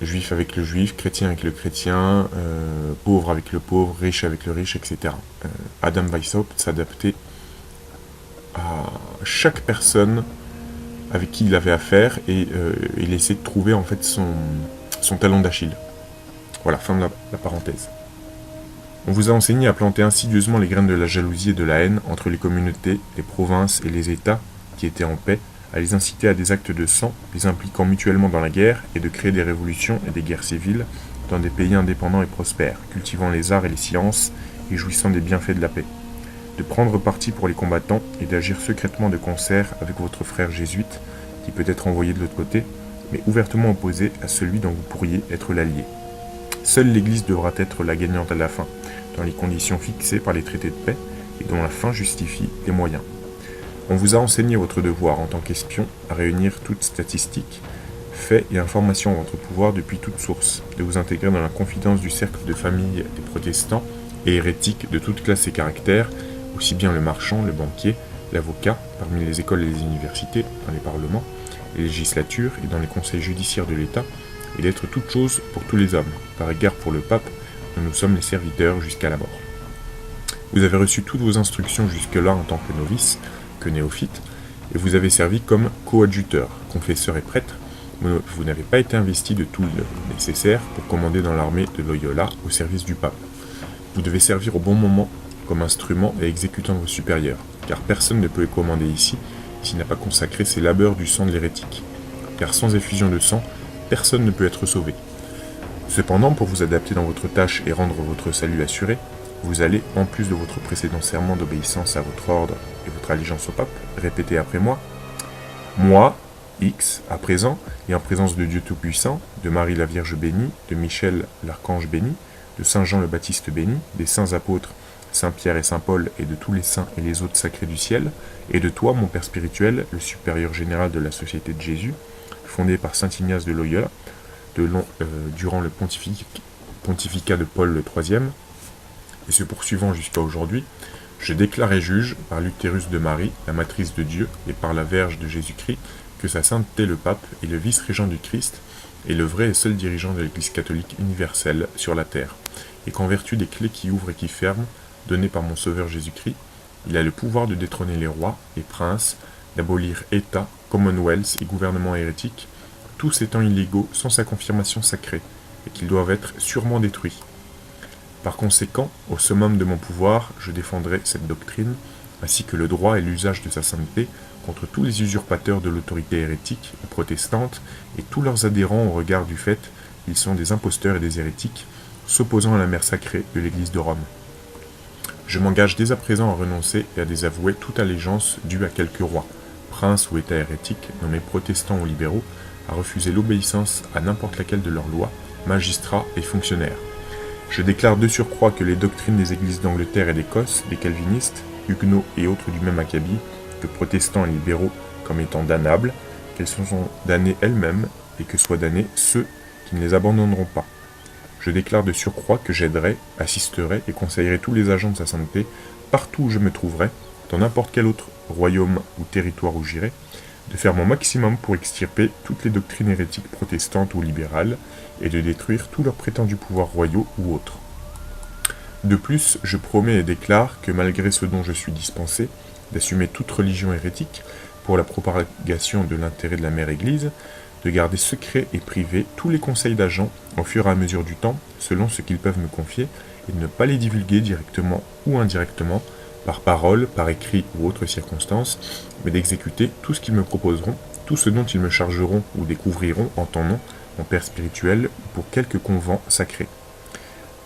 juif avec le juif, chrétien avec le chrétien, pauvre avec le pauvre, riche avec le riche, etc. Adam Weishaupt s'adaptait à chaque personne avec qui il avait affaire et il essayait de trouver en fait son talon d'Achille. Voilà, fin de la parenthèse. On vous a enseigné à planter insidieusement les graines de la jalousie et de la haine entre les communautés, les provinces et les États qui étaient en paix, à les inciter à des actes de sang, les impliquant mutuellement dans la guerre, et de créer des révolutions et des guerres civiles dans des pays indépendants et prospères, cultivant les arts et les sciences, et jouissant des bienfaits de la paix. De prendre parti pour les combattants et d'agir secrètement de concert avec votre frère jésuite, qui peut être envoyé de l'autre côté, mais ouvertement opposé à celui dont vous pourriez être l'allié. Seule l'Église devra être la gagnante à la fin, dans les conditions fixées par les traités de paix, et dont la fin justifie les moyens. On vous a enseigné votre devoir en tant qu'espion à réunir toutes statistiques, faits et informations à votre pouvoir depuis toute source, de vous intégrer dans la confidence du cercle de famille des protestants et hérétiques de toutes classes et caractères, aussi bien le marchand, le banquier, l'avocat, parmi les écoles et les universités, dans les parlements, les législatures et dans les conseils judiciaires de l'État, et d'être toute chose pour tous les hommes. Par égard pour le pape, nous sommes les serviteurs jusqu'à la mort. Vous avez reçu toutes vos instructions jusque-là en tant que novice, que néophyte, et vous avez servi comme coadjuteur, confesseur et prêtre. Vous n'avez pas été investi de tout le nécessaire pour commander dans l'armée de Loyola au service du pape. Vous devez servir au bon moment comme instrument et exécutant vos supérieurs, car personne ne peut commander ici s'il n'a pas consacré ses labeurs du sang de l'hérétique. Car sans effusion de sang, personne ne peut être sauvé. Cependant, pour vous adapter dans votre tâche et rendre votre salut assuré, vous allez, en plus de votre précédent serment d'obéissance à votre ordre et votre allégeance au pape, répéter après moi « Moi, X, à présent, et en présence de Dieu Tout-Puissant, de Marie la Vierge bénie, de Michel l'Archange béni, de Saint Jean le Baptiste béni, des saints apôtres, Saint Pierre et Saint Paul, et de tous les saints et les autres sacrés du ciel, et de toi, mon Père spirituel, le supérieur général de la Société de Jésus, fondée par Saint Ignace de Loyola, durant le pontificat de Paul le IIIe, et se poursuivant jusqu'à aujourd'hui, je déclare et juge, par l'utérus de Marie, la matrice de Dieu, et par la Vierge de Jésus-Christ, que sa sainteté le pape est le vice-régent du Christ, et le vrai et seul dirigeant de l'Église catholique universelle sur la terre, et qu'en vertu des clés qui ouvrent et qui ferment, données par mon Sauveur Jésus-Christ, il a le pouvoir de détrôner les rois et princes, d'abolir États, Commonwealths et gouvernements hérétiques, tous étant illégaux sans sa confirmation sacrée, et qu'ils doivent être sûrement détruits. Par conséquent, au summum de mon pouvoir, je défendrai cette doctrine, ainsi que le droit et l'usage de sa sainteté, contre tous les usurpateurs de l'autorité hérétique ou protestante, et tous leurs adhérents au regard du fait qu'ils sont des imposteurs et des hérétiques, s'opposant à la mère sacrée de l'Église de Rome. Je m'engage dès à présent à renoncer et à désavouer toute allégeance due à quelque roi, prince ou État hérétique, nommés protestants ou libéraux, à refuser l'obéissance à n'importe laquelle de leurs lois, magistrats et fonctionnaires. Je déclare de surcroît que les doctrines des églises d'Angleterre et d'Écosse, des calvinistes, huguenots et autres du même acabit, que protestants et libéraux, comme étant damnables, qu'elles sont damnées elles-mêmes, et que soient damnés ceux qui ne les abandonneront pas. Je déclare de surcroît que j'aiderai, assisterai et conseillerai tous les agents de sa sainteté, partout où je me trouverai, dans n'importe quel autre royaume ou territoire où j'irai, de faire mon maximum pour extirper toutes les doctrines hérétiques protestantes ou libérales, et de détruire tous leurs prétendus pouvoirs royaux ou autres. De plus, je promets et déclare que malgré ce dont je suis dispensé, d'assumer toute religion hérétique pour la propagation de l'intérêt de la mère Église, de garder secrets et privés tous les conseils d'agents au fur et à mesure du temps, selon ce qu'ils peuvent me confier, et de ne pas les divulguer directement ou indirectement, par parole, par écrit ou autre circonstance, mais d'exécuter tout ce qu'ils me proposeront, tout ce dont ils me chargeront ou découvriront en ton nom, mon Père spirituel, ou pour quelque convent sacré.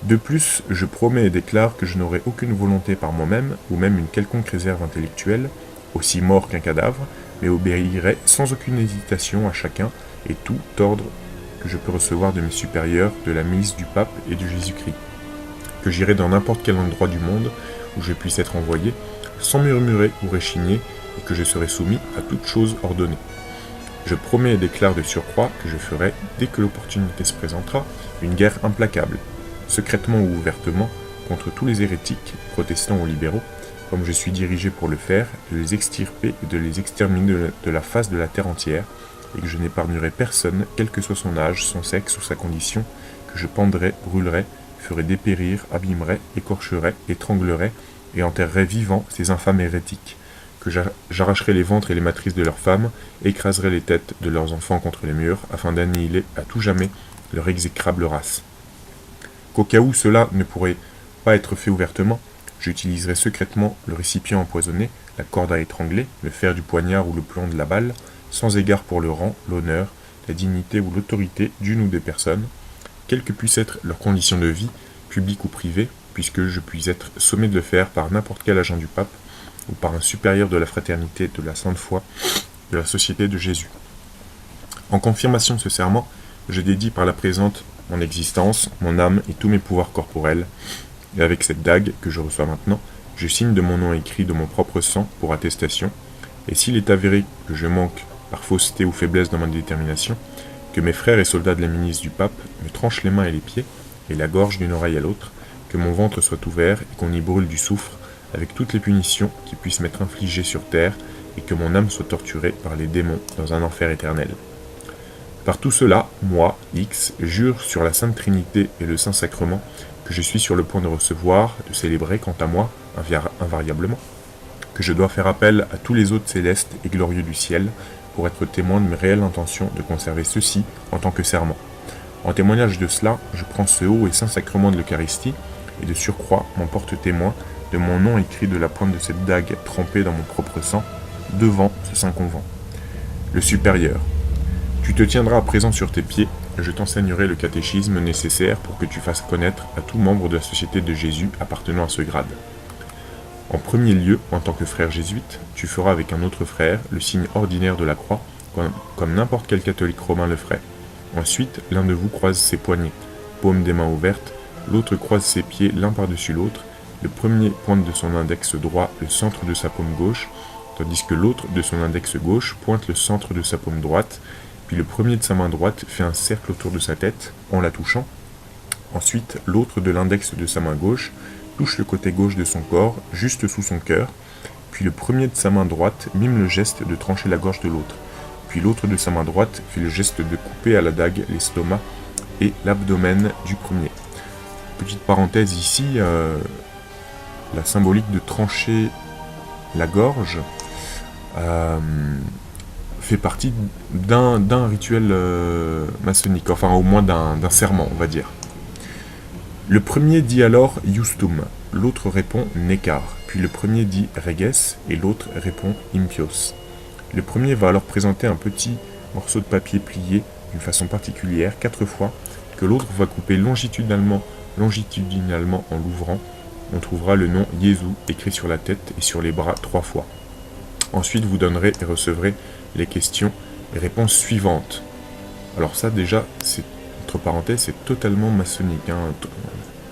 De plus, je promets et déclare que je n'aurai aucune volonté par moi-même, ou même une quelconque réserve intellectuelle, aussi mort qu'un cadavre, mais obéirai sans aucune hésitation à chacun et tout ordre que je peux recevoir de mes supérieurs, de la milice du pape et de Jésus-Christ. Que j'irai dans n'importe quel endroit du monde où je puisse être envoyé, sans murmurer ou réchigner, et que je serai soumis à toute chose ordonnée. Je promets et déclare de surcroît que je ferai, dès que l'opportunité se présentera, une guerre implacable, secrètement ou ouvertement, contre tous les hérétiques, protestants ou libéraux, comme je suis dirigé pour le faire, de les extirper et de les exterminer de la face de la terre entière, et que je n'épargnerai personne, quel que soit son âge, son sexe ou sa condition, que je pendrai, brûlerai, ferai dépérir, abîmerai, écorcherai, étranglerai, et enterrerai vivants ces infâmes hérétiques, que j'arracherai les ventres et les matrices de leurs femmes, écraserai les têtes de leurs enfants contre les murs, afin d'annihiler à tout jamais leur exécrable race. Qu'au cas où cela ne pourrait pas être fait ouvertement, j'utiliserai secrètement le récipient empoisonné, la corde à étrangler, le fer du poignard ou le plomb de la balle, sans égard pour le rang, l'honneur, la dignité ou l'autorité d'une ou des personnes, quelles que puissent être leurs conditions de vie, publiques ou privées, puisque je puis être sommé de le faire par n'importe quel agent du pape, ou par un supérieur de la fraternité, de la sainte foi, de la société de Jésus. En confirmation de ce serment, je dédie par la présente mon existence, mon âme et tous mes pouvoirs corporels, et avec cette dague que je reçois maintenant, je signe de mon nom écrit de mon propre sang pour attestation, et s'il est avéré que je manque par fausseté ou faiblesse dans ma détermination, que mes frères et soldats de la milice du pape me tranchent les mains et les pieds, et la gorge d'une oreille à l'autre, que mon ventre soit ouvert et qu'on y brûle du soufre, avec toutes les punitions qui puissent m'être infligées sur terre, et que mon âme soit torturée par les démons dans un enfer éternel. Par tout cela, moi, X, jure sur la Sainte Trinité et le Saint-Sacrement que je suis sur le point de recevoir, de célébrer, quant à moi, invariablement, que je dois faire appel à tous les autres célestes et glorieux du ciel pour être témoin de mes réelles intentions de conserver ceci en tant que serment. En témoignage de cela, je prends ce haut et saint sacrement de l'Eucharistie, et de surcroît m'en porte témoin de mon nom écrit de la pointe de cette dague trempée dans mon propre sang, devant ce saint convent. Le supérieur. Tu te tiendras à présent sur tes pieds, et je t'enseignerai le catéchisme nécessaire pour que tu fasses connaître à tout membre de la Société de Jésus appartenant à ce grade. En premier lieu, en tant que frère jésuite, tu feras avec un autre frère le signe ordinaire de la croix, comme n'importe quel catholique romain le ferait. Ensuite, l'un de vous croise ses poignets, paume des mains ouvertes, l'autre croise ses pieds l'un par-dessus l'autre, le premier pointe de son index droit le centre de sa paume gauche, tandis que l'autre de son index gauche pointe le centre de sa paume droite, puis le premier de sa main droite fait un cercle autour de sa tête, en la touchant. Ensuite, l'autre de l'index de sa main gauche touche le côté gauche de son corps, juste sous son cœur, puis le premier de sa main droite mime le geste de trancher la gorge de l'autre, puis l'autre de sa main droite fait le geste de couper à la dague l'estomac et l'abdomen du premier. Petite parenthèse ici, la symbolique de trancher la gorge fait partie d'un rituel maçonnique, enfin au moins d'un serment, on va dire. Le premier dit alors « Iustum », l'autre répond « Necar », puis le premier dit « Reges » et l'autre répond « Impios ». Le premier va alors présenter un petit morceau de papier plié d'une façon particulière 4 fois, que l'autre va couper longitudinalement en l'ouvrant. On trouvera le nom Jésus écrit sur la tête et sur les bras 3 fois. Ensuite, vous donnerez et recevrez les questions et réponses suivantes. Alors ça déjà, c'est entre parenthèses, c'est totalement maçonnique,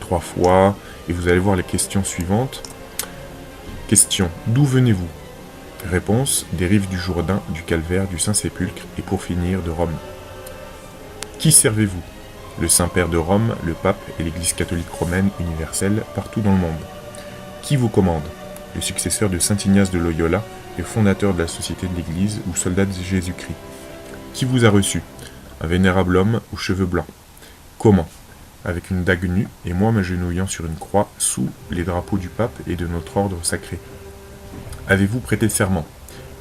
3 fois, et vous allez voir les questions suivantes. Question, d'où venez-vous? Réponse, des rives du Jourdain, du Calvaire, du Saint-Sépulcre, et pour finir, de Rome. Qui servez-vous? Le Saint-Père de Rome, le Pape et l'Église catholique romaine universelle partout dans le monde. Qui vous commande? Le successeur de Saint Ignace de Loyola, le fondateur de la Société de l'Église ou soldat de Jésus-Christ. Qui vous a reçu? Un vénérable homme aux cheveux blancs. Comment? Avec une dague nue et moi m'agenouillant sur une croix sous les drapeaux du pape et de notre ordre sacré. Avez-vous prêté serment?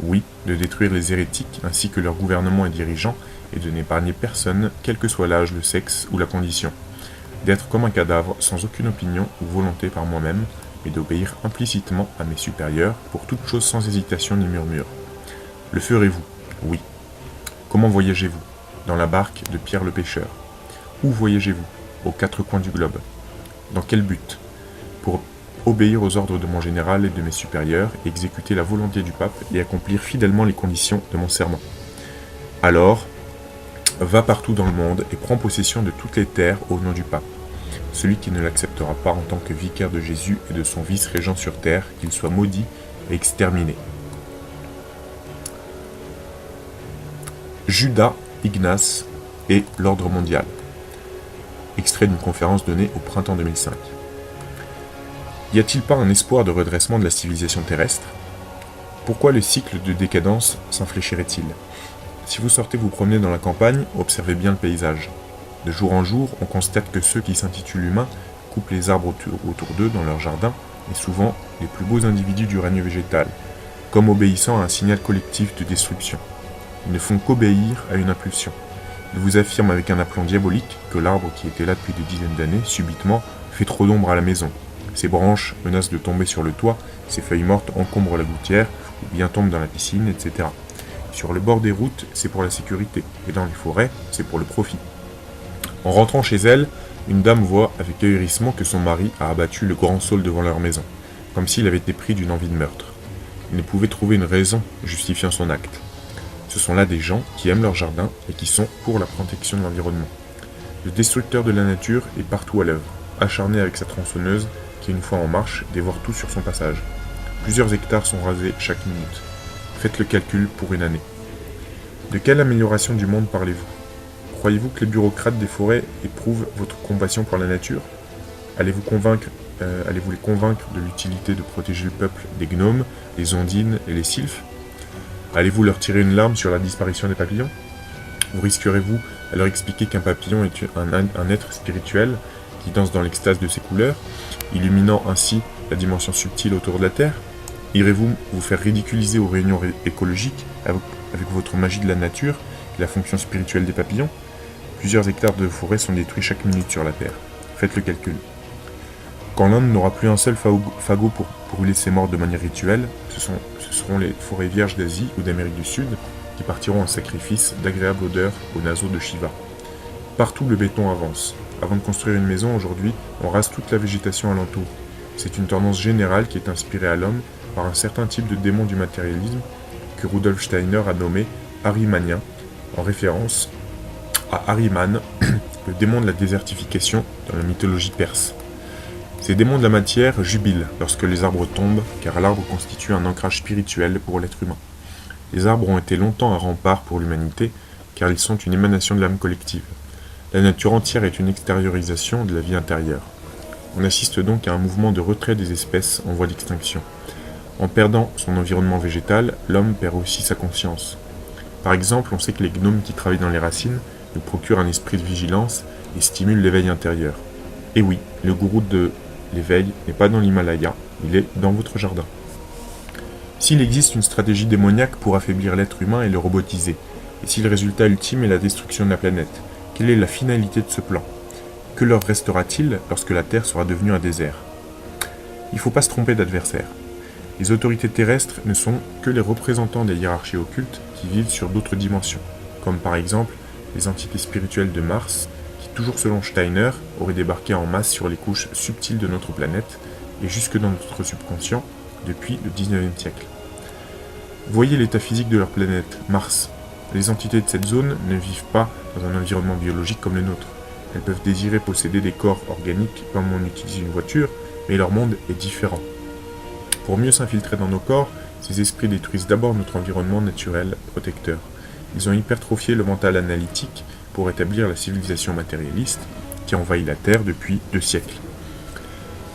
Oui, de détruire les hérétiques ainsi que leurs gouvernements et dirigeants et de n'épargner personne, quel que soit l'âge, le sexe ou la condition. D'être comme un cadavre sans aucune opinion ou volonté par moi-même, et d'obéir implicitement à mes supérieurs pour toute chose sans hésitation ni murmure. Le ferez-vous? Oui. Comment voyagez-vous? Dans la barque de Pierre le pêcheur. Où voyagez-vous? Aux 4 coins du globe. Dans quel but? Pour obéir aux ordres de mon général et de mes supérieurs, exécuter la volonté du pape et accomplir fidèlement les conditions de mon serment. Alors, va partout dans le monde et prends possession de toutes les terres au nom du pape. Celui qui ne l'acceptera pas en tant que vicaire de Jésus et de son vice-régent sur terre, qu'il soit maudit et exterminé. Judas, Ignace et l'ordre mondial. Extrait d'une conférence donnée au printemps 2005. Y a-t-il pas un espoir de redressement de la civilisation terrestre? Pourquoi le cycle de décadence s'infléchirait-il? Si vous sortez vous promener dans la campagne, observez bien le paysage. De jour en jour, on constate que ceux qui s'intitulent humains coupent les arbres autour d'eux dans leur jardin, et souvent les plus beaux individus du règne végétal, comme obéissant à un signal collectif de destruction. Ils ne font qu'obéir à une impulsion. Ils vous affirment avec un aplomb diabolique que l'arbre qui était là depuis des dizaines d'années, subitement, fait trop d'ombre à la maison. Ses branches menacent de tomber sur le toit, ses feuilles mortes encombrent la gouttière, ou bien tombent dans la piscine, etc. Sur le bord des routes, c'est pour la sécurité, et dans les forêts, c'est pour le profit. En rentrant chez elle, une dame voit avec ahurissement que son mari a abattu le grand saule devant leur maison, comme s'il avait été pris d'une envie de meurtre. Il ne pouvait trouver une raison justifiant son acte. Ce sont là des gens qui aiment leur jardin et qui sont pour la protection de l'environnement. Le destructeur de la nature est partout à l'œuvre, acharné avec sa tronçonneuse qui, une fois en marche, dévore tout sur son passage. Plusieurs hectares sont rasés chaque minute. Faites le calcul pour une année. De quelle amélioration du monde parlez-vous? Croyez-vous que les bureaucrates des forêts éprouvent votre compassion pour la nature? Allez-vous les convaincre de l'utilité de protéger le peuple des gnomes, les ondines et les sylphes? Allez-vous leur tirer une larme sur la disparition des papillons? Vous risquerez-vous à leur expliquer qu'un papillon est un être spirituel qui danse dans l'extase de ses couleurs, illuminant ainsi la dimension subtile autour de la Terre? Irez-vous vous faire ridiculiser aux réunions écologiques avec votre magie de la nature et la fonction spirituelle des papillons? Plusieurs hectares de forêt sont détruits chaque minute sur la Terre. Faites le calcul. Quand l'Inde n'aura plus un seul fagot pour brûler ses morts de manière rituelle, ce seront les forêts vierges d'Asie ou d'Amérique du Sud qui partiront en sacrifice d'agréables odeurs aux naseaux de Shiva. Partout le béton avance. Avant de construire une maison aujourd'hui, on rase toute la végétation alentour. C'est une tendance générale qui est inspirée à l'homme par un certain type de démon du matérialisme que Rudolf Steiner a nommé Ahrimanien, en référence à Ahriman, le démon de la désertification dans la mythologie perse. Ces démons de la matière jubilent lorsque les arbres tombent, car l'arbre constitue un ancrage spirituel pour l'être humain. Les arbres ont été longtemps un rempart pour l'humanité, car ils sont une émanation de l'âme collective. La nature entière est une extériorisation de la vie intérieure. On assiste donc à un mouvement de retrait des espèces en voie d'extinction. En perdant son environnement végétal, l'homme perd aussi sa conscience. Par exemple, on sait que les gnomes qui travaillent dans les racines nous procurent un esprit de vigilance et stimulent l'éveil intérieur. Et oui, le gourou de l'éveil n'est pas dans l'Himalaya, il est dans votre jardin. S'il existe une stratégie démoniaque pour affaiblir l'être humain et le robotiser, et si le résultat ultime est la destruction de la planète, quelle est la finalité de ce plan? Que leur restera-t-il lorsque la Terre sera devenue un désert? Il ne faut pas se tromper d'adversaire. Les autorités terrestres ne sont que les représentants des hiérarchies occultes qui vivent sur d'autres dimensions, comme par exemple les entités spirituelles de Mars, qui, toujours selon Steiner, auraient débarqué en masse sur les couches subtiles de notre planète et jusque dans notre subconscient depuis le 19e siècle. Voyez l'état physique de leur planète, Mars. Les entités de cette zone ne vivent pas dans un environnement biologique comme le nôtre. Elles peuvent désirer posséder des corps organiques comme on utilise une voiture, mais leur monde est différent. Pour mieux s'infiltrer dans nos corps, ces esprits détruisent d'abord notre environnement naturel protecteur. Ils ont hypertrophié le mental analytique pour établir la civilisation matérialiste qui envahit la Terre depuis 2 siècles.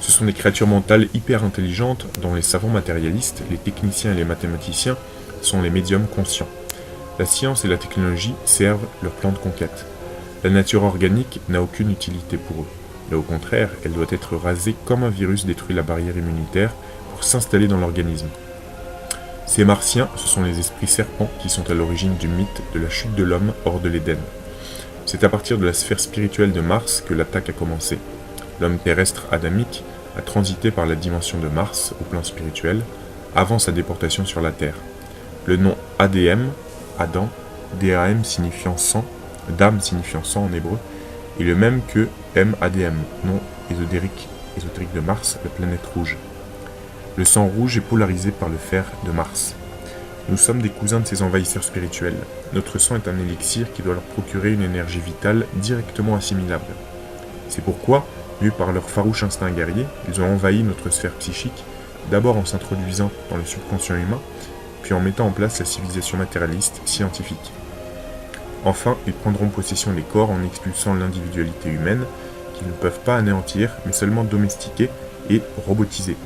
Ce sont des créatures mentales hyper intelligentes dont les savants matérialistes, les techniciens et les mathématiciens sont les médiums conscients. La science et la technologie servent leur plan de conquête. La nature organique n'a aucune utilité pour eux. Mais au contraire, elle doit être rasée comme un virus détruit la barrière immunitaire pour s'installer dans l'organisme. Ces martiens, ce sont les esprits serpents qui sont à l'origine du mythe de la chute de l'homme hors de l'Éden. C'est à partir de la sphère spirituelle de Mars que l'attaque a commencé. L'homme terrestre adamique a transité par la dimension de Mars au plan spirituel avant sa déportation sur la Terre. Le nom ADM, Adam, DAM signifiant sang, Dam signifiant sang en hébreu, est le même que MADM, nom ésotérique de Mars, la planète rouge. Le sang rouge est polarisé par le fer de Mars. Nous sommes des cousins de ces envahisseurs spirituels. Notre sang est un élixir qui doit leur procurer une énergie vitale directement assimilable. C'est pourquoi, mus par leur farouche instinct guerrier, ils ont envahi notre sphère psychique, d'abord en s'introduisant dans le subconscient humain, puis en mettant en place la civilisation matérialiste scientifique. Enfin, ils prendront possession des corps en expulsant l'individualité humaine, qu'ils ne peuvent pas anéantir, mais seulement domestiquer et robotiser.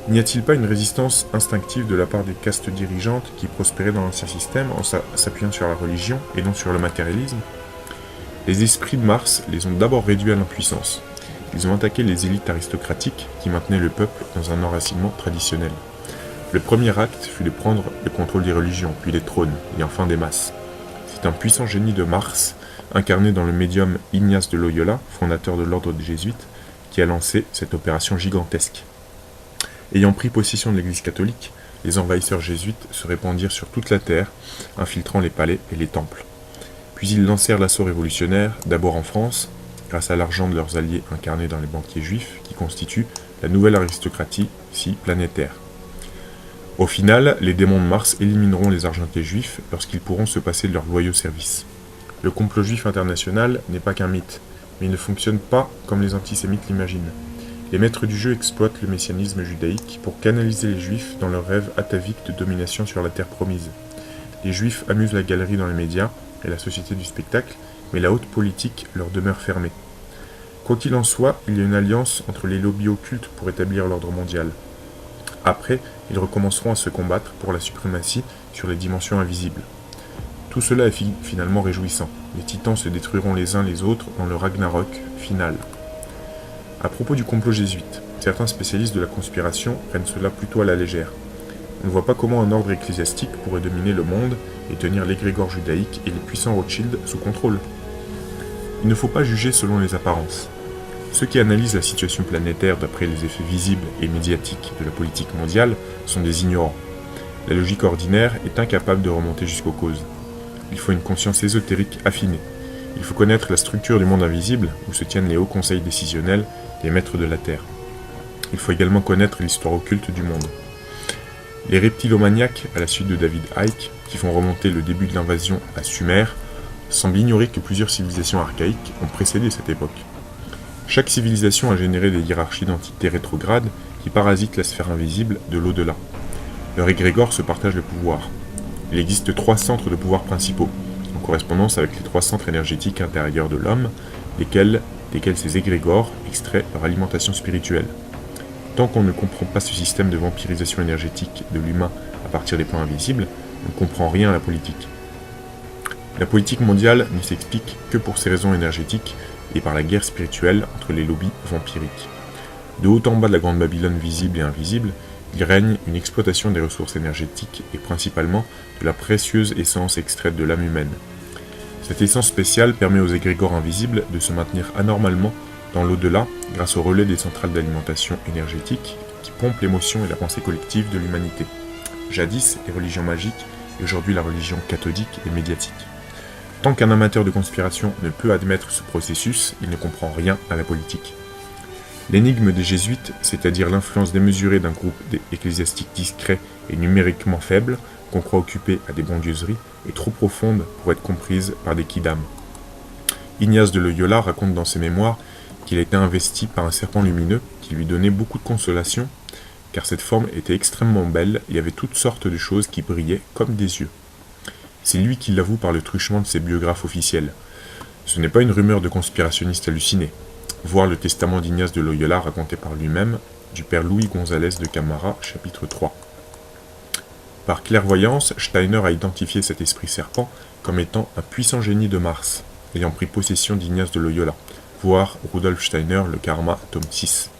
N'y a-t-il pas une résistance instinctive de la part des castes dirigeantes qui prospéraient dans l'ancien système en s'appuyant sur la religion et non sur le matérialisme? Les esprits de Mars les ont d'abord réduits à l'impuissance. Ils ont attaqué les élites aristocratiques qui maintenaient le peuple dans un enracinement traditionnel. Le premier acte fut de prendre le contrôle des religions, puis des trônes, et enfin des masses. C'est un puissant génie de Mars, incarné dans le médium Ignace de Loyola, fondateur de l'ordre des Jésuites, qui a lancé cette opération gigantesque. Ayant pris possession de l'Église catholique, les envahisseurs jésuites se répandirent sur toute la terre, infiltrant les palais et les temples. Puis ils lancèrent l'assaut révolutionnaire, d'abord en France, grâce à l'argent de leurs alliés incarnés dans les banquiers juifs, qui constituent la nouvelle aristocratie, planétaire. Au final, les démons de Mars élimineront les argentés juifs lorsqu'ils pourront se passer de leurs loyaux services. Le complot juif international n'est pas qu'un mythe, mais il ne fonctionne pas comme les antisémites l'imaginent. Les maîtres du jeu exploitent le messianisme judaïque pour canaliser les juifs dans leur rêve atavique de domination sur la terre promise. Les juifs amusent la galerie dans les médias et la société du spectacle, mais la haute politique leur demeure fermée. Quoi qu'il en soit, il y a une alliance entre les lobbies occultes pour établir l'ordre mondial. Après, ils recommenceront à se combattre pour la suprématie sur les dimensions invisibles. Tout cela est finalement réjouissant. Les titans se détruiront les uns les autres dans le Ragnarok final. À propos du complot jésuite, certains spécialistes de la conspiration prennent cela plutôt à la légère. On ne voit pas comment un ordre ecclésiastique pourrait dominer le monde et tenir l'égrégore judaïque et les puissants Rothschild sous contrôle. Il ne faut pas juger selon les apparences. Ceux qui analysent la situation planétaire d'après les effets visibles et médiatiques de la politique mondiale sont des ignorants. La logique ordinaire est incapable de remonter jusqu'aux causes. Il faut une conscience ésotérique affinée. Il faut connaître la structure du monde invisible où se tiennent les hauts conseils décisionnels des maîtres de la Terre. Il faut également connaître l'histoire occulte du monde. Les reptilomaniaques, à la suite de David Icke, qui font remonter le début de l'invasion à Sumer, semblent ignorer que plusieurs civilisations archaïques ont précédé cette époque. Chaque civilisation a généré des hiérarchies d'entités rétrogrades qui parasitent la sphère invisible de l'au-delà. Leur égrégore se partage le pouvoir. Il existe 3 centres de pouvoir principaux, en correspondance avec les 3 centres énergétiques intérieurs de l'homme, desquels ces égrégores extraient leur alimentation spirituelle. Tant qu'on ne comprend pas ce système de vampirisation énergétique de l'humain à partir des points invisibles, on ne comprend rien à la politique. La politique mondiale ne s'explique que pour ces raisons énergétiques et par la guerre spirituelle entre les lobbies vampiriques. De haut en bas de la Grande Babylone visible et invisible, il règne une exploitation des ressources énergétiques et principalement de la précieuse essence extraite de l'âme humaine. Cette essence spéciale permet aux égrégores invisibles de se maintenir anormalement dans l'au-delà grâce au relais des centrales d'alimentation énergétique qui pompent l'émotion et la pensée collective de l'humanité. Jadis, les religions magiques et aujourd'hui la religion cathodique et médiatique. Tant qu'un amateur de conspiration ne peut admettre ce processus, il ne comprend rien à la politique. L'énigme des jésuites, c'est-à-dire l'influence démesurée d'un groupe ecclésiastique discret et numériquement faible, qu'on croit occupé à des bondieuseries, est trop profonde pour être comprise par des kidam. Ignace de Loyola raconte dans ses mémoires qu'il a été investi par un serpent lumineux qui lui donnait beaucoup de consolation, car cette forme était extrêmement belle et avait toutes sortes de choses qui brillaient comme des yeux. C'est lui qui l'avoue par le truchement de ses biographes officiels. Ce n'est pas une rumeur de conspirationniste halluciné. Voir le testament d'Ignace de Loyola raconté par lui-même, du père Louis González de Camara, chapitre 3. Par clairvoyance, Steiner a identifié cet esprit serpent comme étant un puissant génie de Mars, ayant pris possession d'Ignace de Loyola, voir Rudolf Steiner, le Karma, tome 6.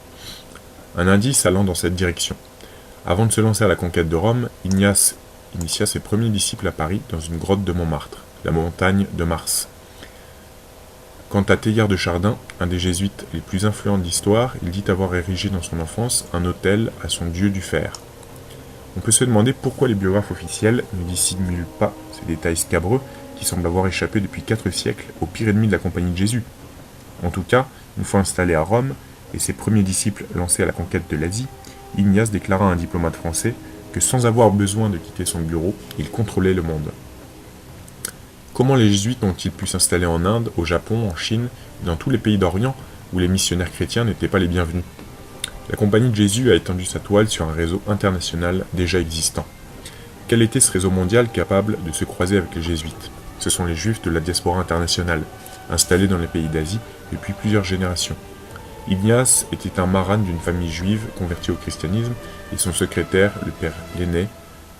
Un indice allant dans cette direction. Avant de se lancer à la conquête de Rome, Ignace initia ses premiers disciples à Paris dans une grotte de Montmartre, la montagne de Mars. Quant à Teilhard de Chardin, un des jésuites les plus influents de l'histoire, il dit avoir érigé dans son enfance un autel à son dieu du fer. On peut se demander pourquoi les biographes officiels ne dissimulent pas ces détails scabreux qui semblent avoir échappé depuis 4 siècles au pire ennemi de la Compagnie de Jésus. En tout cas, une fois installé à Rome et ses premiers disciples lancés à la conquête de l'Asie, Ignace déclara à un diplomate français que sans avoir besoin de quitter son bureau, il contrôlait le monde. Comment les jésuites ont-ils pu s'installer en Inde, au Japon, en Chine et dans tous les pays d'Orient où les missionnaires chrétiens n'étaient pas les bienvenus? La Compagnie de Jésus a étendu sa toile sur un réseau international déjà existant. Quel était ce réseau mondial capable de se croiser avec les jésuites? Ce sont les juifs de la diaspora internationale, installés dans les pays d'Asie depuis plusieurs générations. Ignace était un maran d'une famille juive convertie au christianisme et son secrétaire, le père Lenné,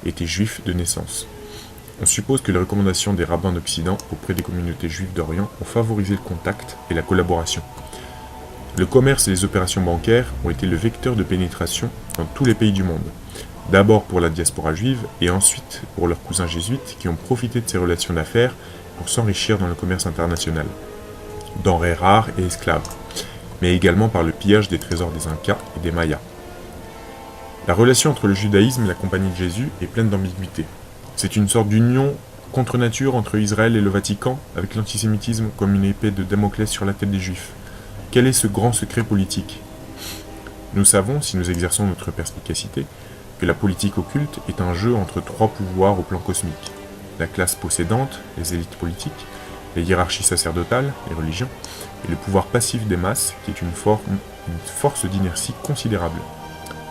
était juif de naissance. On suppose que les recommandations des rabbins d'Occident auprès des communautés juives d'Orient ont favorisé le contact et la collaboration. Le commerce et les opérations bancaires ont été le vecteur de pénétration dans tous les pays du monde. D'abord pour la diaspora juive et ensuite pour leurs cousins jésuites qui ont profité de ces relations d'affaires pour s'enrichir dans le commerce international. Denrées rares et esclaves, mais également par le pillage des trésors des Incas et des Mayas. La relation entre le judaïsme et la Compagnie de Jésus est pleine d'ambiguïté. C'est une sorte d'union contre nature entre Israël et le Vatican, avec l'antisémitisme comme une épée de Damoclès sur la tête des Juifs. Quel est ce grand secret politique? Nous savons, si nous exerçons notre perspicacité, que la politique occulte est un jeu entre 3 pouvoirs au plan cosmique. La classe possédante, les élites politiques, les hiérarchies sacerdotales, les religions, et le pouvoir passif des masses, qui est une force d'inertie considérable.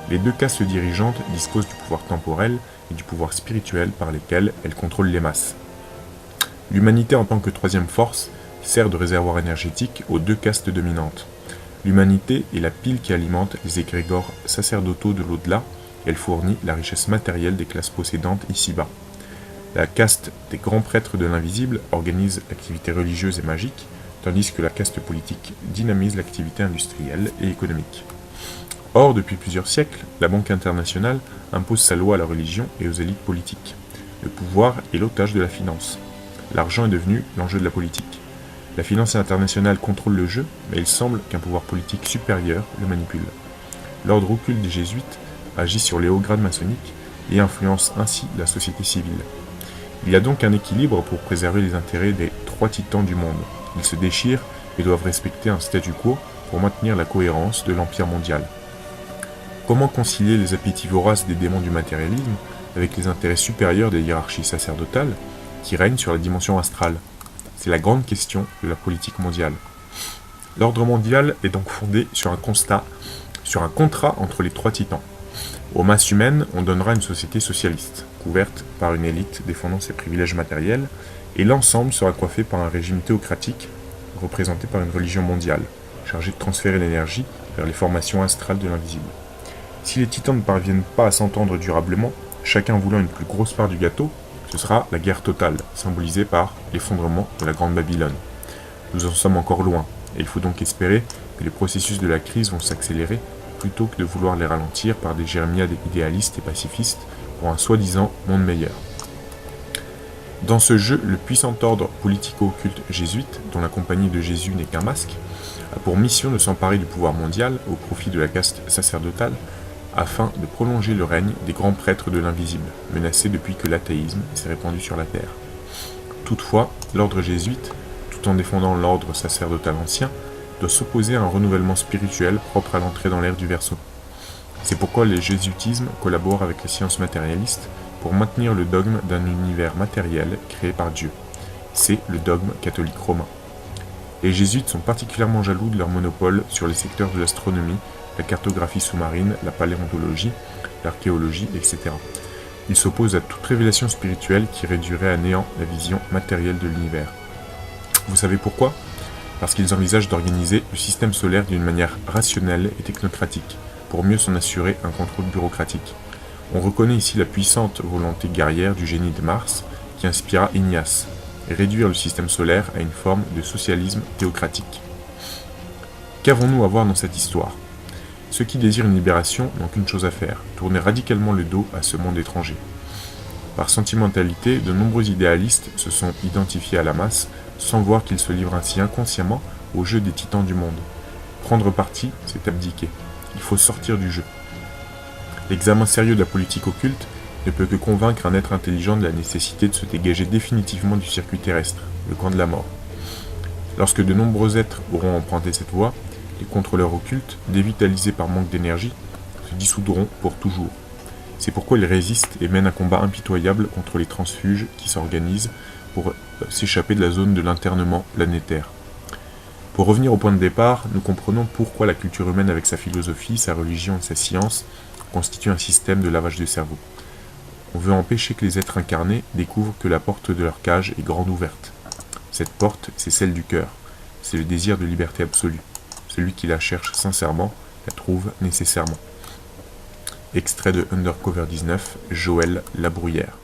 Les 2 castes dirigeantes disposent du pouvoir temporel et du pouvoir spirituel par lesquels elles contrôlent les masses. L'humanité en tant que 3e force sert de réservoir énergétique aux 2 castes dominantes. L'humanité est la pile qui alimente les égrégores sacerdotaux de l'au-delà, et elle fournit la richesse matérielle des classes possédantes ici-bas. La caste des grands prêtres de l'invisible organise l'activité religieuse et magique, tandis que la caste politique dynamise l'activité industrielle et économique. Or, depuis plusieurs siècles, la Banque internationale impose sa loi à la religion et aux élites politiques. Le pouvoir est l'otage de la finance. L'argent est devenu l'enjeu de la politique. La finance internationale contrôle le jeu, mais il semble qu'un pouvoir politique supérieur le manipule. L'ordre occulte des jésuites agit sur les hauts grades maçonniques et influence ainsi la société civile. Il y a donc un équilibre pour préserver les intérêts des trois titans du monde. Ils se déchirent et doivent respecter un statu quo pour maintenir la cohérence de l'empire mondial. Comment concilier les appétits voraces des démons du matérialisme avec les intérêts supérieurs des hiérarchies sacerdotales qui règnent sur la dimension astrale? C'est la grande question de la politique mondiale. L'ordre mondial est donc fondé sur un contrat entre les trois titans. Aux masses humaines, on donnera une société socialiste, couverte par une élite défendant ses privilèges matériels, et l'ensemble sera coiffé par un régime théocratique représenté par une religion mondiale, chargée de transférer l'énergie vers les formations astrales de l'invisible. Si les titans ne parviennent pas à s'entendre durablement, chacun voulant une plus grosse part du gâteau, ce sera la guerre totale, symbolisée par l'effondrement de la Grande Babylone. Nous en sommes encore loin, et il faut donc espérer que les processus de la crise vont s'accélérer plutôt que de vouloir les ralentir par des jérémiades idéalistes et pacifistes pour un soi-disant monde meilleur. Dans ce jeu, le puissant ordre politico-occulte jésuite, dont la compagnie de Jésus n'est qu'un masque, a pour mission de s'emparer du pouvoir mondial au profit de la caste sacerdotale afin de prolonger le règne des grands prêtres de l'invisible, menacés depuis que l'athéisme s'est répandu sur la terre. Toutefois, l'ordre jésuite, tout en défendant l'ordre sacerdotal ancien, doit s'opposer à un renouvellement spirituel propre à l'entrée dans l'ère du Verseau. C'est pourquoi le jésuitisme collabore avec les sciences matérialistes pour maintenir le dogme d'un univers matériel créé par Dieu. C'est le dogme catholique romain. Les jésuites sont particulièrement jaloux de leur monopole sur les secteurs de l'astronomie, la cartographie sous-marine, la paléontologie, l'archéologie, etc. Ils s'opposent à toute révélation spirituelle qui réduirait à néant la vision matérielle de l'univers. Vous savez pourquoi ? Parce qu'ils envisagent d'organiser le système solaire d'une manière rationnelle et technocratique, pour mieux s'en assurer un contrôle bureaucratique. On reconnaît ici la puissante volonté guerrière du génie de Mars, qui inspira Ignace, et réduire le système solaire à une forme de socialisme théocratique. Qu'avons-nous à voir dans cette histoire ? Ceux qui désirent une libération n'ont qu'une chose à faire, tourner radicalement le dos à ce monde étranger. Par sentimentalité, de nombreux idéalistes se sont identifiés à la masse, sans voir qu'ils se livrent ainsi inconsciemment au jeu des titans du monde. Prendre parti, c'est abdiquer. Il faut sortir du jeu. L'examen sérieux de la politique occulte ne peut que convaincre un être intelligent de la nécessité de se dégager définitivement du circuit terrestre, le camp de la mort. Lorsque de nombreux êtres auront emprunté cette voie, les contrôleurs occultes, dévitalisés par manque d'énergie, se dissoudront pour toujours. C'est pourquoi ils résistent et mènent un combat impitoyable contre les transfuges qui s'organisent pour s'échapper de la zone de l'internement planétaire. Pour revenir au point de départ, nous comprenons pourquoi la culture humaine avec sa philosophie, sa religion et sa science constitue un système de lavage de cerveau. On veut empêcher que les êtres incarnés découvrent que la porte de leur cage est grande ouverte. Cette porte, c'est celle du cœur. C'est le désir de liberté absolue. Celui qui la cherche sincèrement la trouve nécessairement. Extrait de Undercover 19, Joël Labruyère.